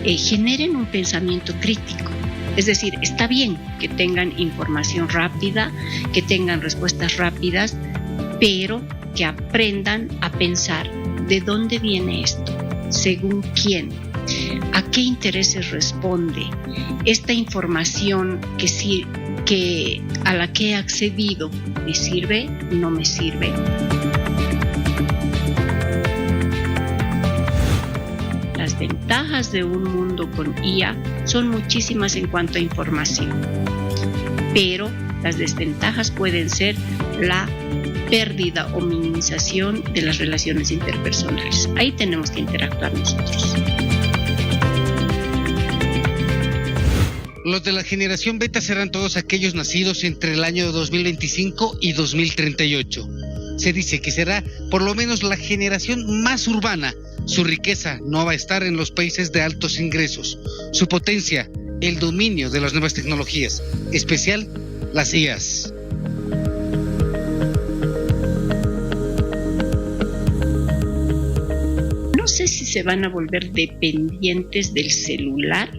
generen un pensamiento crítico. Es decir, está bien que tengan información rápida, que tengan respuestas rápidas, pero que aprendan a pensar de dónde viene esto, según quién, a qué intereses responde, esta información a la que he accedido, ¿me sirve? ¿No me sirve? Las ventajas de un mundo con IA son muchísimas en cuanto a información, pero las desventajas pueden ser la pérdida o minimización de las relaciones interpersonales. Ahí tenemos que interactuar nosotros. Los de la generación beta serán todos aquellos nacidos entre el año 2025 y 2038. Se dice que será por lo menos la generación más urbana. Su riqueza no va a estar en los países de altos ingresos. Su potencia, el dominio de las nuevas tecnologías, especial las IAs. No sé si se van a volver dependientes del celular,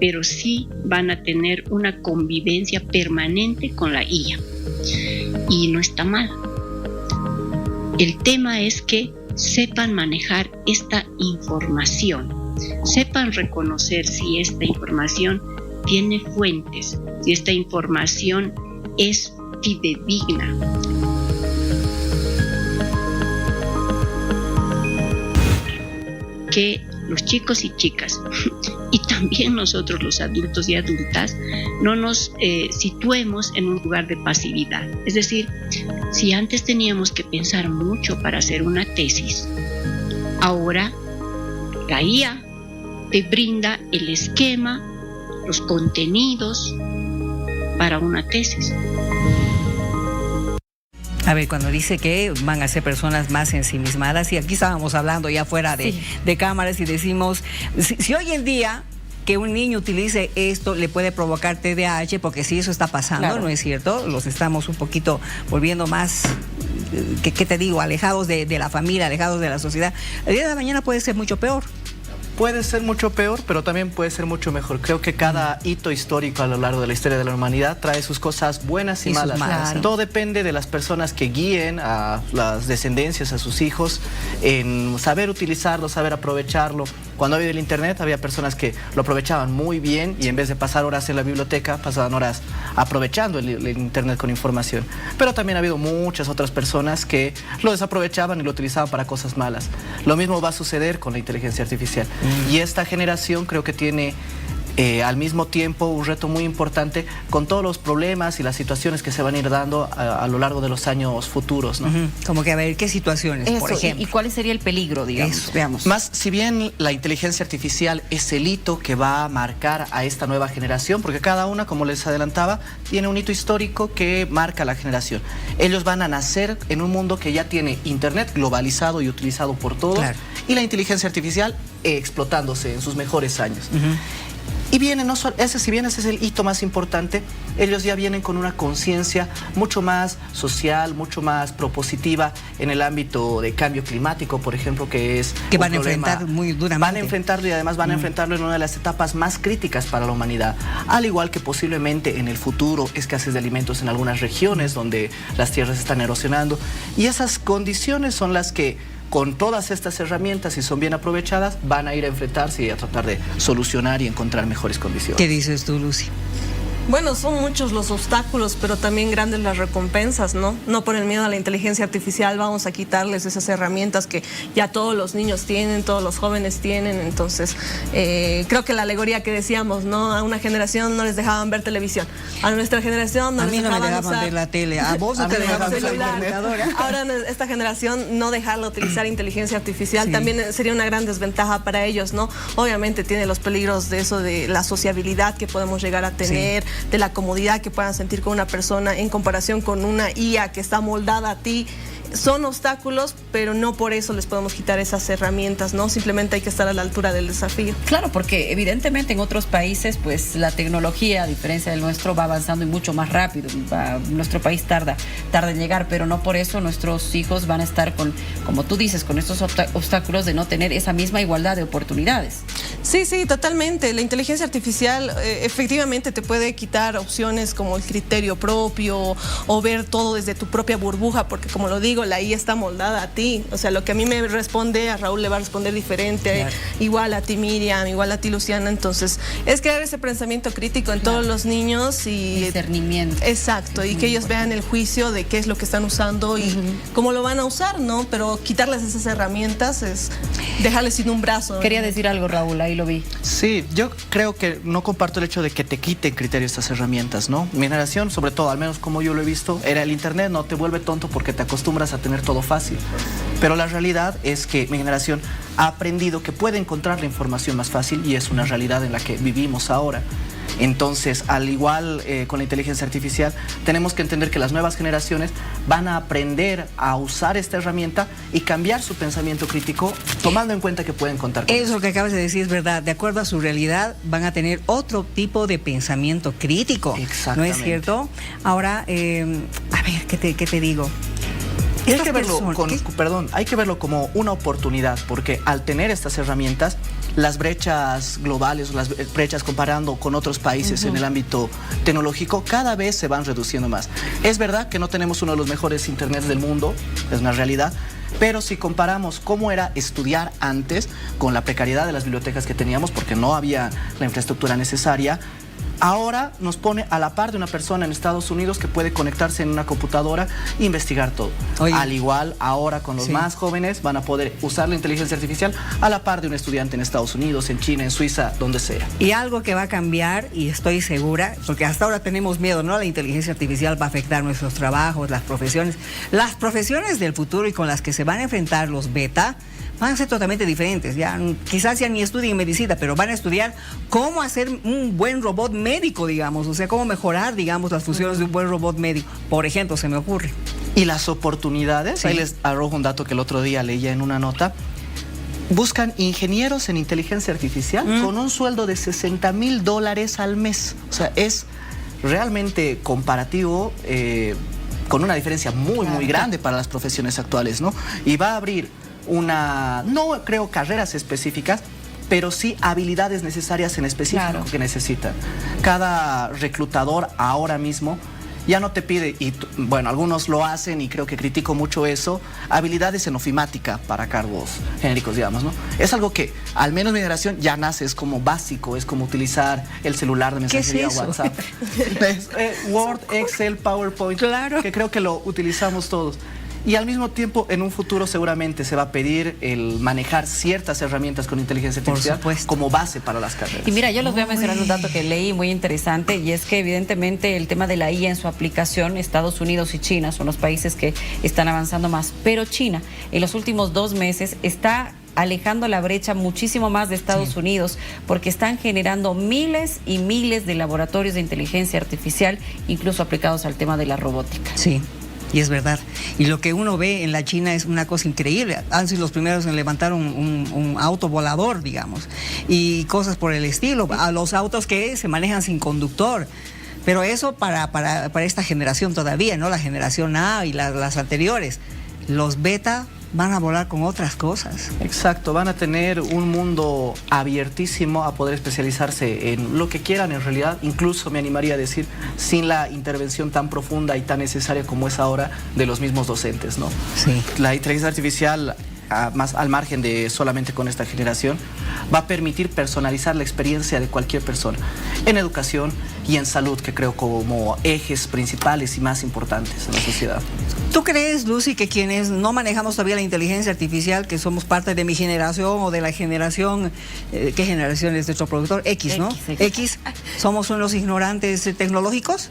pero sí van a tener una convivencia permanente con la IA. Y no está mal. El tema es que sepan manejar esta información, sepan reconocer si esta información tiene fuentes, si esta información es fidedigna. Que los chicos y chicas, y también nosotros los adultos y adultas, no nos situemos en un lugar de pasividad. Es decir, si antes teníamos que pensar mucho para hacer una tesis, ahora la IA te brinda el esquema, los contenidos para una tesis. A ver, cuando dice que van a ser personas más ensimismadas, y aquí estábamos hablando ya fuera de cámaras y decimos, si hoy en día que un niño utilice esto le puede provocar TDAH, porque sí, eso está pasando, ¿no es cierto? Los estamos un poquito volviendo más, ¿qué te digo? Alejados de la familia, alejados de la sociedad. El día de mañana puede ser mucho peor. Puede ser mucho peor, pero también puede ser mucho mejor. Creo que cada hito histórico a lo largo de la historia de la humanidad trae sus cosas buenas y malas. Claro. Todo depende de las personas que guíen a las descendencias, a sus hijos, en saber utilizarlo, saber aprovecharlo. Cuando había el internet, había personas que lo aprovechaban muy bien y en vez de pasar horas en la biblioteca, pasaban horas aprovechando el internet con información. Pero también ha habido muchas otras personas que lo desaprovechaban y lo utilizaban para cosas malas. Lo mismo va a suceder con la inteligencia artificial. Y esta generación creo que tiene al mismo tiempo un reto muy importante con todos los problemas y las situaciones que se van a ir dando a lo largo de los años futuros, ¿no? Como que a ver, ¿qué situaciones, por ejemplo? ¿Y cuál sería el peligro, digamos? Veamos. Más, si bien la inteligencia artificial es el hito que va a marcar a esta nueva generación, porque cada una, como les adelantaba, tiene un hito histórico que marca la generación. Ellos van a nacer en un mundo que ya tiene internet globalizado y utilizado por todos, claro, y la inteligencia artificial explotándose en sus mejores años. Y viene, si bien ese es el hito más importante, ellos ya vienen con una conciencia mucho más social, mucho más propositiva en el ámbito de cambio climático, por ejemplo, que es que van a enfrentar muy duramente. Van a enfrentarlo y además van a enfrentarlo en una de las etapas más críticas para la humanidad. Al igual que posiblemente en el futuro escasez de alimentos en algunas regiones donde las tierras están erosionando. Y esas condiciones son las que, con todas estas herramientas, si son bien aprovechadas, van a ir a enfrentarse y a tratar de solucionar y encontrar mejores condiciones. ¿Qué dices tú, Lucy? Bueno, son muchos los obstáculos, pero también grandes las recompensas, ¿no? No por el miedo a la inteligencia artificial vamos a quitarles esas herramientas que ya todos los niños tienen, todos los jóvenes tienen. Entonces, creo que la alegoría que decíamos, ¿no? A una generación no les dejaban ver televisión, a nuestra generación no les dejaban me dejaban ver la tele, a vos no te dejaban ver la computadora. Ahora esta generación no dejarla utilizar inteligencia artificial también sería una gran desventaja para ellos, ¿no? Obviamente tiene los peligros de eso, de la sociabilidad que podemos llegar a tener, de la comodidad que puedan sentir con una persona en comparación con una IA que está moldada a ti. Son obstáculos, pero no por eso les podemos quitar esas herramientas, ¿no? Simplemente hay que estar a la altura del desafío. Claro, porque evidentemente en otros países, pues la tecnología, a diferencia del nuestro, va avanzando y mucho más rápido. Nuestro país tarda en llegar, pero no por eso nuestros hijos van a estar con, como tú dices, con estos obstáculos de no tener esa misma igualdad de oportunidades. Sí, totalmente. La inteligencia artificial efectivamente te puede quitar opciones como el criterio propio o ver todo desde tu propia burbuja, porque como lo digo, la IA está moldada a ti. O sea, lo que a mí me responde, a Raúl le va a responder diferente, claro, igual a ti, Miriam, igual a ti, Luciana. Entonces, es crear ese pensamiento crítico en todos los niños y discernimiento. Exacto, y que ellos vean el juicio de qué es lo que están usando y cómo lo van a usar, ¿no? Pero quitarles esas herramientas es dejarles sin un brazo. Quería decir algo, Raúl, ahí lo vi. Sí, yo creo que no comparto el hecho de que te quiten criterios estas herramientas, ¿no? Mi generación, sobre todo, al menos como yo lo he visto, era el internet, no te vuelve tonto porque te acostumbras a tener todo fácil. Pero la realidad es que mi generación ha aprendido que puede encontrar la información más fácil y es una realidad en la que vivimos ahora. Entonces, al igual con la inteligencia artificial, tenemos que entender que las nuevas generaciones van a aprender a usar esta herramienta y cambiar su pensamiento crítico, tomando en cuenta que pueden contar con eso. Que acabas de decir es verdad. De acuerdo a su realidad, van a tener otro tipo de pensamiento crítico. Exactamente. ¿No es cierto? Ahora, a ver, ¿qué te digo? Hay que verlo como una oportunidad, porque al tener estas herramientas, las brechas globales, las brechas comparando con otros países en el ámbito tecnológico, cada vez se van reduciendo más. Es verdad que no tenemos uno de los mejores internets del mundo, es una realidad, pero si comparamos cómo era estudiar antes, con la precariedad de las bibliotecas que teníamos, porque no había la infraestructura necesaria, ahora nos pone a la par de una persona en Estados Unidos que puede conectarse en una computadora e investigar todo. Oye, al igual, ahora con los más jóvenes van a poder usar la inteligencia artificial a la par de un estudiante en Estados Unidos, en China, en Suiza, donde sea. Y algo que va a cambiar, y estoy segura, porque hasta ahora tenemos miedo, ¿no? La inteligencia artificial va a afectar nuestros trabajos, las profesiones del futuro y con las que se van a enfrentar los beta, van a ser totalmente diferentes. Quizás ya ni estudien medicina, pero van a estudiar cómo hacer un buen robot médico, digamos, o sea, cómo mejorar, digamos, las funciones de un buen robot médico, por ejemplo, se me ocurre. Y las oportunidades, ahí les arrojo un dato que el otro día leía en una nota. Buscan ingenieros en inteligencia artificial con un sueldo de $60,000 al mes. O sea, es realmente comparativo, con una diferencia muy grande para las profesiones actuales, ¿no? Y va a abrir no creo carreras específicas, pero sí habilidades necesarias en específico que necesitan. Cada reclutador ahora mismo ya no te pide, y bueno, algunos lo hacen y creo que critico mucho eso, habilidades en ofimática para cargos genéricos, digamos, ¿no? Es algo que, al menos mi generación, ya nace, es como básico, es como utilizar el celular de mensajería, ¿qué es eso? WhatsApp. Word, Excel, PowerPoint, que creo que lo utilizamos todos. Y al mismo tiempo, en un futuro seguramente se va a pedir el manejar ciertas herramientas con inteligencia artificial como base para las carreras. Y mira, yo les voy a mencionar un dato que leí muy interesante, y es que evidentemente el tema de la IA en su aplicación, Estados Unidos y China son los países que están avanzando más, pero China en los últimos 2 meses está alejando la brecha muchísimo más de Estados Unidos, porque están generando miles y miles de laboratorios de inteligencia artificial, incluso aplicados al tema de la robótica. Sí. Y es verdad. Y lo que uno ve en la China es una cosa increíble. Han sido los primeros en levantar un auto volador, digamos, y cosas por el estilo. A los autos que se manejan sin conductor. Pero eso para esta generación todavía, ¿no? La generación A y las anteriores. Los beta van a volar con otras cosas. Exacto, van a tener un mundo abiertísimo a poder especializarse en lo que quieran en realidad, incluso me animaría a decir, sin la intervención tan profunda y tan necesaria como es ahora de los mismos docentes, ¿no? Sí. La inteligencia artificial, más al margen de solamente con esta generación, va a permitir personalizar la experiencia de cualquier persona en educación y en salud, que creo como ejes principales y más importantes en la sociedad. ¿Tú crees, Lucy, que quienes no manejamos todavía la inteligencia artificial, que somos parte de mi generación o de la generación, ¿qué generación es nuestro productor? X, ¿no? X, ¿somos unos ignorantes tecnológicos?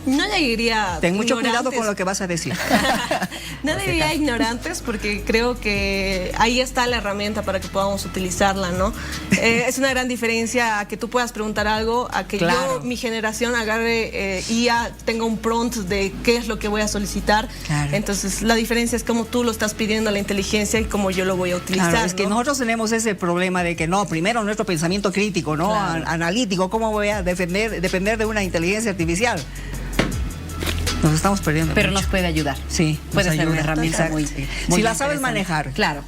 No le diría ten mucho cuidado con lo que vas a decir. No diría ignorantes, porque creo que ahí está la herramienta para que podamos utilizarla, ¿no? Es una gran diferencia a que tú puedas preguntar algo, a que yo, mi generación, agarre IA, tenga un prompt de qué es lo que voy a solicitar. Entonces, la diferencia es cómo tú lo estás pidiendo a la inteligencia y cómo yo lo voy a utilizar. Claro, es que nosotros tenemos ese problema de que no, primero nuestro pensamiento crítico, ¿no? Analítico, ¿cómo voy a depender de una inteligencia artificial? Nos estamos perdiendo. Pero mucho. Nos puede ayudar. Sí, puede ser una herramienta muy si la sabes manejar. Claro.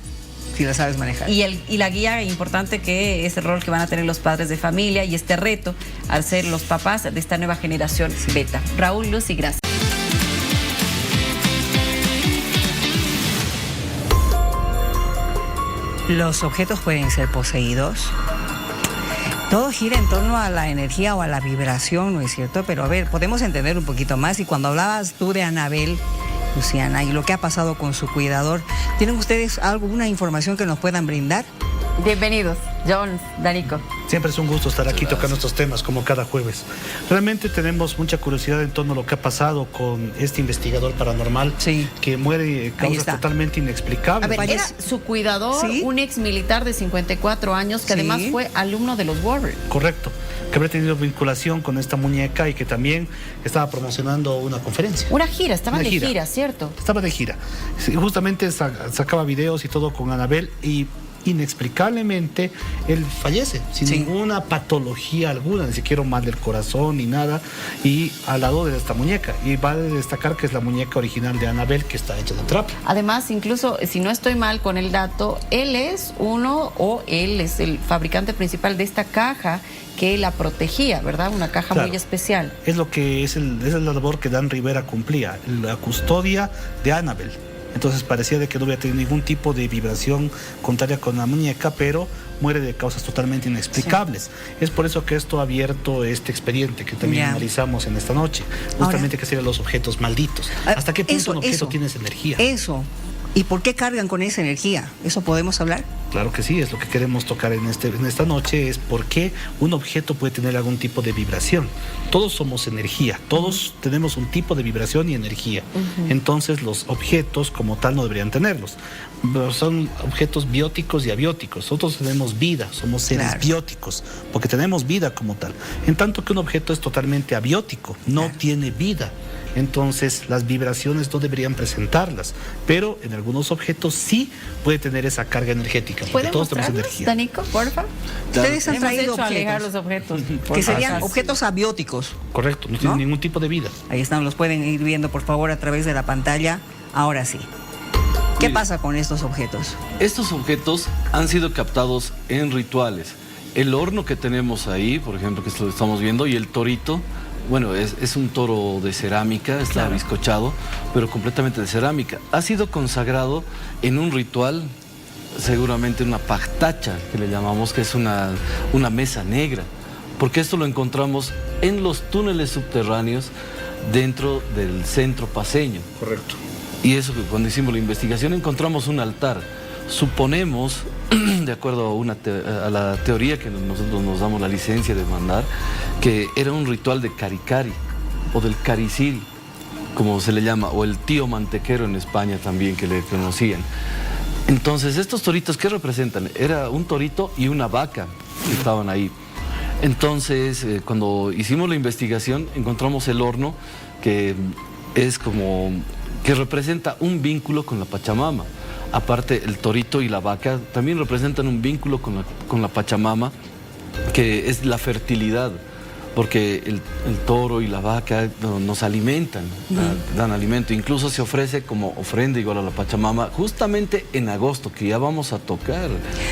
Si la sabes manejar. Y la guía importante, que es el rol que van a tener los padres de familia y este reto al ser los papás de esta nueva generación beta. Raúl, Lucy, gracias. Los objetos pueden ser poseídos. Todo gira en torno a la energía o a la vibración, ¿no es cierto? Pero a ver, podemos entender un poquito más. Y cuando hablabas tú de Anabel, Luciana, y lo que ha pasado con su cuidador, ¿tienen ustedes alguna información que nos puedan brindar? Bienvenidos, John, Danico. Siempre es un gusto estar aquí tocando estos temas como cada jueves. Realmente tenemos mucha curiosidad en torno a lo que ha pasado con este investigador paranormal que muere de causas totalmente inexplicables. A ver, era su cuidador, un ex militar de 54 años que además fue alumno de los Warriors. Correcto, que habría tenido vinculación con esta muñeca y que también estaba promocionando una conferencia. Una gira, estaba de gira, ¿cierto? Estaba de gira. Justamente sacaba videos y todo con Anabel y inexplicablemente él fallece sin ninguna patología alguna, ni siquiera mal del corazón ni nada, y al lado de esta muñeca. Y vale destacar que es la muñeca original de Anabel, que está hecha de trapo. Además, incluso si no estoy mal con el dato, él es el fabricante principal de esta caja que la protegía, ¿verdad? Una caja muy especial. Es lo que es la labor que Dan Rivera cumplía, la custodia de Anabel. Entonces parecía de que no había tenido ningún tipo de vibración contraria con la muñeca, pero muere de causas totalmente inexplicables. Es por eso que esto ha abierto este expediente que también analizamos en esta noche. Justamente que serían los objetos malditos. ¿Hasta qué punto un objeto tiene esa energía? Eso. ¿Y por qué cargan con esa energía? ¿Eso podemos hablar? Claro que sí, es lo que queremos tocar en esta noche, es por qué un objeto puede tener algún tipo de vibración. Todos somos energía, todos tenemos un tipo de vibración y energía. Entonces los objetos como tal no deberían tenerlos. Son objetos bióticos y abióticos. Nosotros tenemos vida, somos seres bióticos, porque tenemos vida como tal. En tanto que un objeto es totalmente abiótico, no tiene vida. Entonces las vibraciones no deberían presentarlas, pero en algunos objetos sí puede tener esa carga energética, porque todos tenemos energía. Danico, porfa. Ustedes han traído alejar los objetos que serían objetos abióticos. Correcto, no tienen ningún tipo de vida. Ahí están, los pueden ir viendo por favor a través de la pantalla. Ahora sí. ¿Qué pasa con estos objetos? Estos objetos han sido captados en rituales. El horno que tenemos ahí, por ejemplo, que lo estamos viendo, y el torito, bueno, es un toro de cerámica, está bizcochado, pero completamente de cerámica. Ha sido consagrado en un ritual, seguramente una pachtacha, que le llamamos, que es una mesa negra, porque esto lo encontramos en los túneles subterráneos dentro del centro paceño. Correcto. Y eso, cuando hicimos la investigación, encontramos un altar. Suponemos, de acuerdo a la teoría que nosotros nos damos la licencia de mandar, que era un ritual de caricari o del cariciri, como se le llama, o el tío mantequero en España también, que le conocían. Entonces, estos toritos, ¿qué representan? Era un torito y una vaca que estaban ahí. Entonces, cuando hicimos la investigación, encontramos el horno, que es como que representa un vínculo con la Pachamama. Aparte, el torito y la vaca también representan un vínculo con la Pachamama, que es la fertilidad, porque el toro y la vaca nos alimentan, dan alimento. Incluso se ofrece como ofrenda igual a la Pachamama, justamente en agosto, que ya vamos a tocar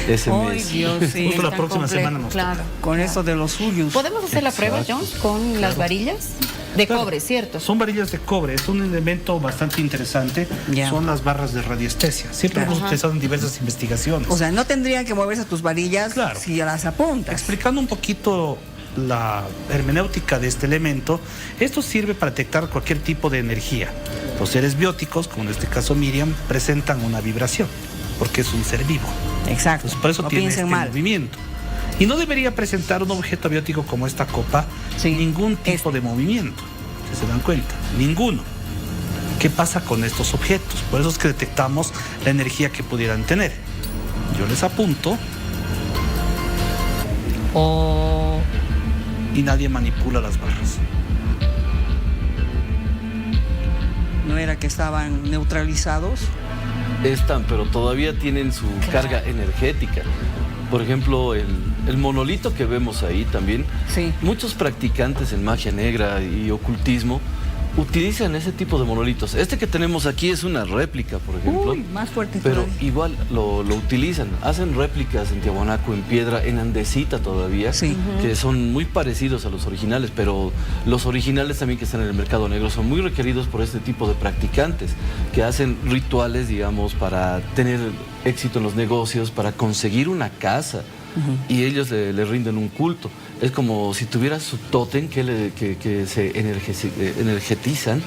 ese mes. Dios, sí, justo la próxima semana nos toca. Con eso de los suyos. ¿Podemos hacer la prueba, John, con las varillas? De cobre, ¿cierto? Son varillas de cobre, es un elemento bastante interesante. Son las barras de radiestesia. Siempre hemos utilizado en diversas investigaciones. O sea, no tendrían que moverse tus varillas si las apuntas. Explicando un poquito la hermenéutica de este elemento, esto sirve para detectar cualquier tipo de energía. Los seres bióticos, como en este caso Miriam, presentan una vibración, porque es un ser vivo. Exacto. Entonces, por eso tiene este movimiento. Y no debería presentar un objeto biótico como esta copa ningún tipo de movimiento, si se dan cuenta, ninguno. ¿Qué pasa con estos objetos? Por eso es que detectamos la energía que pudieran tener. Yo les apunto. Y nadie manipula las barras. ¿No era que estaban neutralizados? Están, pero todavía tienen su carga energética. Por ejemplo, el monolito que vemos ahí también, muchos practicantes en magia negra y ocultismo utilizan ese tipo de monolitos. Este que tenemos aquí es una réplica, por ejemplo. Uy, más fuerte pero todavía. Igual lo utilizan. Hacen réplicas en Tiahuanaco, en piedra, en andesita todavía, que son muy parecidos a los originales, pero los originales también que están en el mercado negro son muy requeridos por este tipo de practicantes, que hacen rituales, digamos, para tener éxito en los negocios, para conseguir una casa. Y ellos le rinden un culto. Es como si tuviera su tótem que se energetizan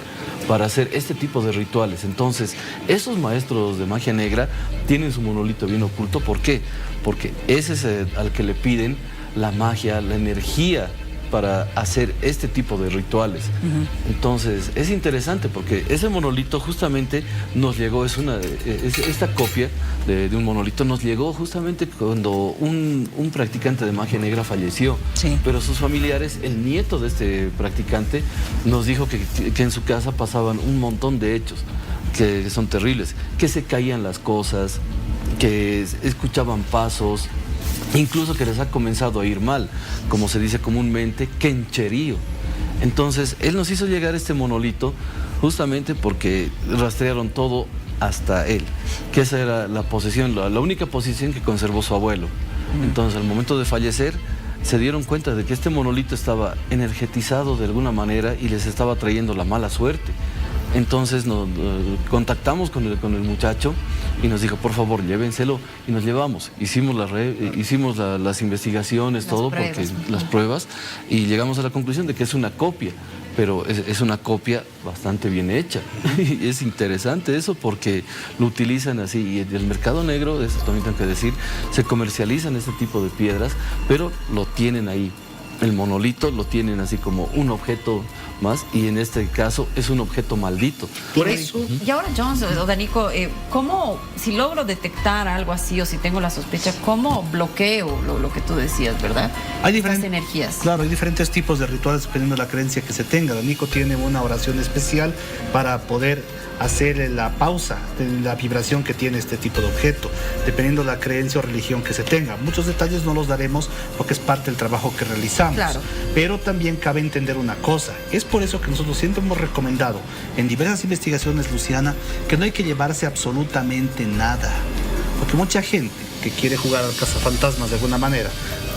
para hacer este tipo de rituales. Entonces, esos maestros de magia negra tienen su monolito bien oculto. ¿Por qué? Porque ese es al que le piden la magia, la energía para hacer este tipo de rituales. Entonces, es interesante porque ese monolito justamente nos llegó, esta copia de un monolito nos llegó justamente cuando un practicante de magia negra falleció. Pero sus familiares, el nieto de este practicante, nos dijo que en su casa pasaban un montón de hechos que son terribles, que se caían las cosas, que escuchaban pasos, incluso que les ha comenzado a ir mal, como se dice comúnmente, quencherío. Entonces, él nos hizo llegar este monolito justamente porque rastrearon todo hasta él, que esa era la posesión, la única posesión que conservó su abuelo. Entonces, al momento de fallecer, se dieron cuenta de que este monolito estaba energetizado de alguna manera y les estaba trayendo la mala suerte. Entonces nos contactamos con el muchacho y nos dijo, por favor, llévenselo, y nos llevamos. Hicimos las investigaciones, las pruebas, y llegamos a la conclusión de que es una copia, pero es una copia bastante bien hecha. Y es interesante eso porque lo utilizan así, y en el mercado negro, eso también tengo que decir, se comercializan este tipo de piedras, pero lo tienen ahí. El monolito lo tienen así como un objeto más, y en este caso es un objeto maldito. Por eso. Y ahora, John o Danico, ¿cómo, si logro detectar algo así o si tengo la sospecha, cómo bloqueo lo que tú decías, verdad? Hay diferentes energías. Claro, hay diferentes tipos de rituales dependiendo de la creencia que se tenga. Danico tiene una oración especial para poder hacer la pausa de la vibración que tiene este tipo de objeto, dependiendo de la creencia o religión que se tenga. Muchos detalles no los daremos porque es parte del trabajo que realizamos. manejamos. Claro. Pero también cabe entender una cosa. Es por eso que nosotros siempre hemos recomendado en diversas investigaciones, Luciana, que no hay que llevarse absolutamente nada. Porque mucha gente que quiere jugar al cazafantasmas de alguna manera,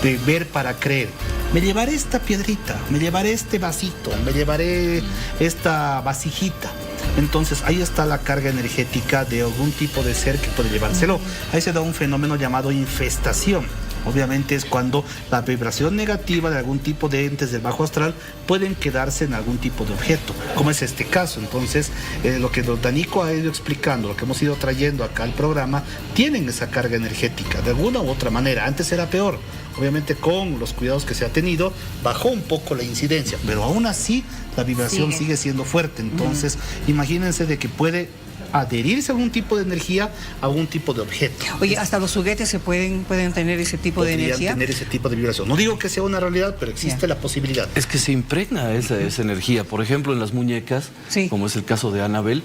de ver para creer, me llevaré esta piedrita, me llevaré este vasito, me llevaré esta vasijita. Entonces ahí está la carga energética de algún tipo de ser que puede llevárselo. Ahí se da un fenómeno llamado infestación. Obviamente es cuando la vibración negativa de algún tipo de entes del bajo astral pueden quedarse en algún tipo de objeto, como es este caso. Entonces, lo que don Danico ha ido explicando, lo que hemos ido trayendo acá al programa, tienen esa carga energética de alguna u otra manera. Antes era peor. Obviamente con los cuidados que se ha tenido, bajó un poco la incidencia, pero aún así la vibración sigue siendo fuerte. Entonces, imagínense de que puede adherirse a algún tipo de energía, a algún tipo de objeto. Oye, hasta los juguetes se pueden tener ese tipo de energía. Tener ese tipo de vibración. No digo que sea una realidad, pero existe la posibilidad. Es que se impregna esa energía. Por ejemplo, en las muñecas, como es el caso de Annabelle,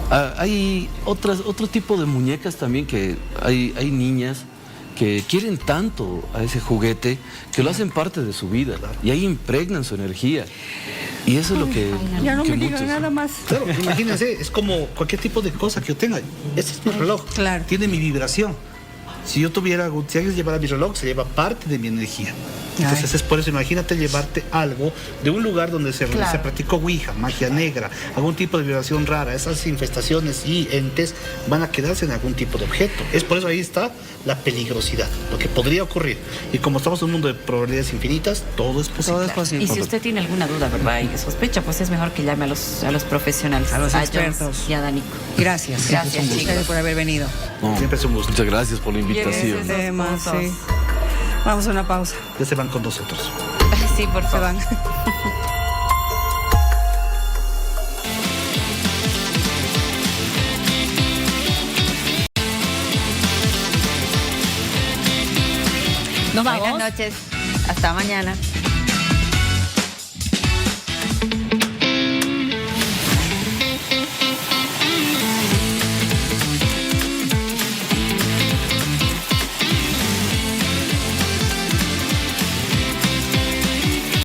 hay otro tipo de muñecas también que hay niñas que quieren tanto a ese juguete que lo hacen parte de su vida y ahí impregnan su energía. Y eso es lo que... Ya no que me digan nada más. Claro, imagínense, es como cualquier tipo de cosa que yo tenga. Este es mi reloj. Claro. Tiene mi vibración. Si yo tuviera, si alguien llevara mi reloj, se lleva parte de mi energía. Entonces es por eso, imagínate llevarte algo de un lugar donde se practicó Ouija, magia negra, algún tipo de vibración rara. Esas infestaciones y entes van a quedarse en algún tipo de objeto. Es por eso ahí está la peligrosidad, lo que podría ocurrir. Y como estamos en un mundo de probabilidades infinitas, todo es posible. Todo es posible. Y si usted tiene alguna duda, ¿verdad? Y sospecha, pues es mejor que llame a los profesionales. A los Jones expertos. y a Danico. Gracias. Gracias, chicos. Ustedes por haber venido. Siempre es un gusto. Muchas gracias por la invitación. Temas, sí. Vamos a una pausa. Ya se van con nosotros. Sí, por favor. Se van. Nos vamos. Buenas noches. Hasta mañana.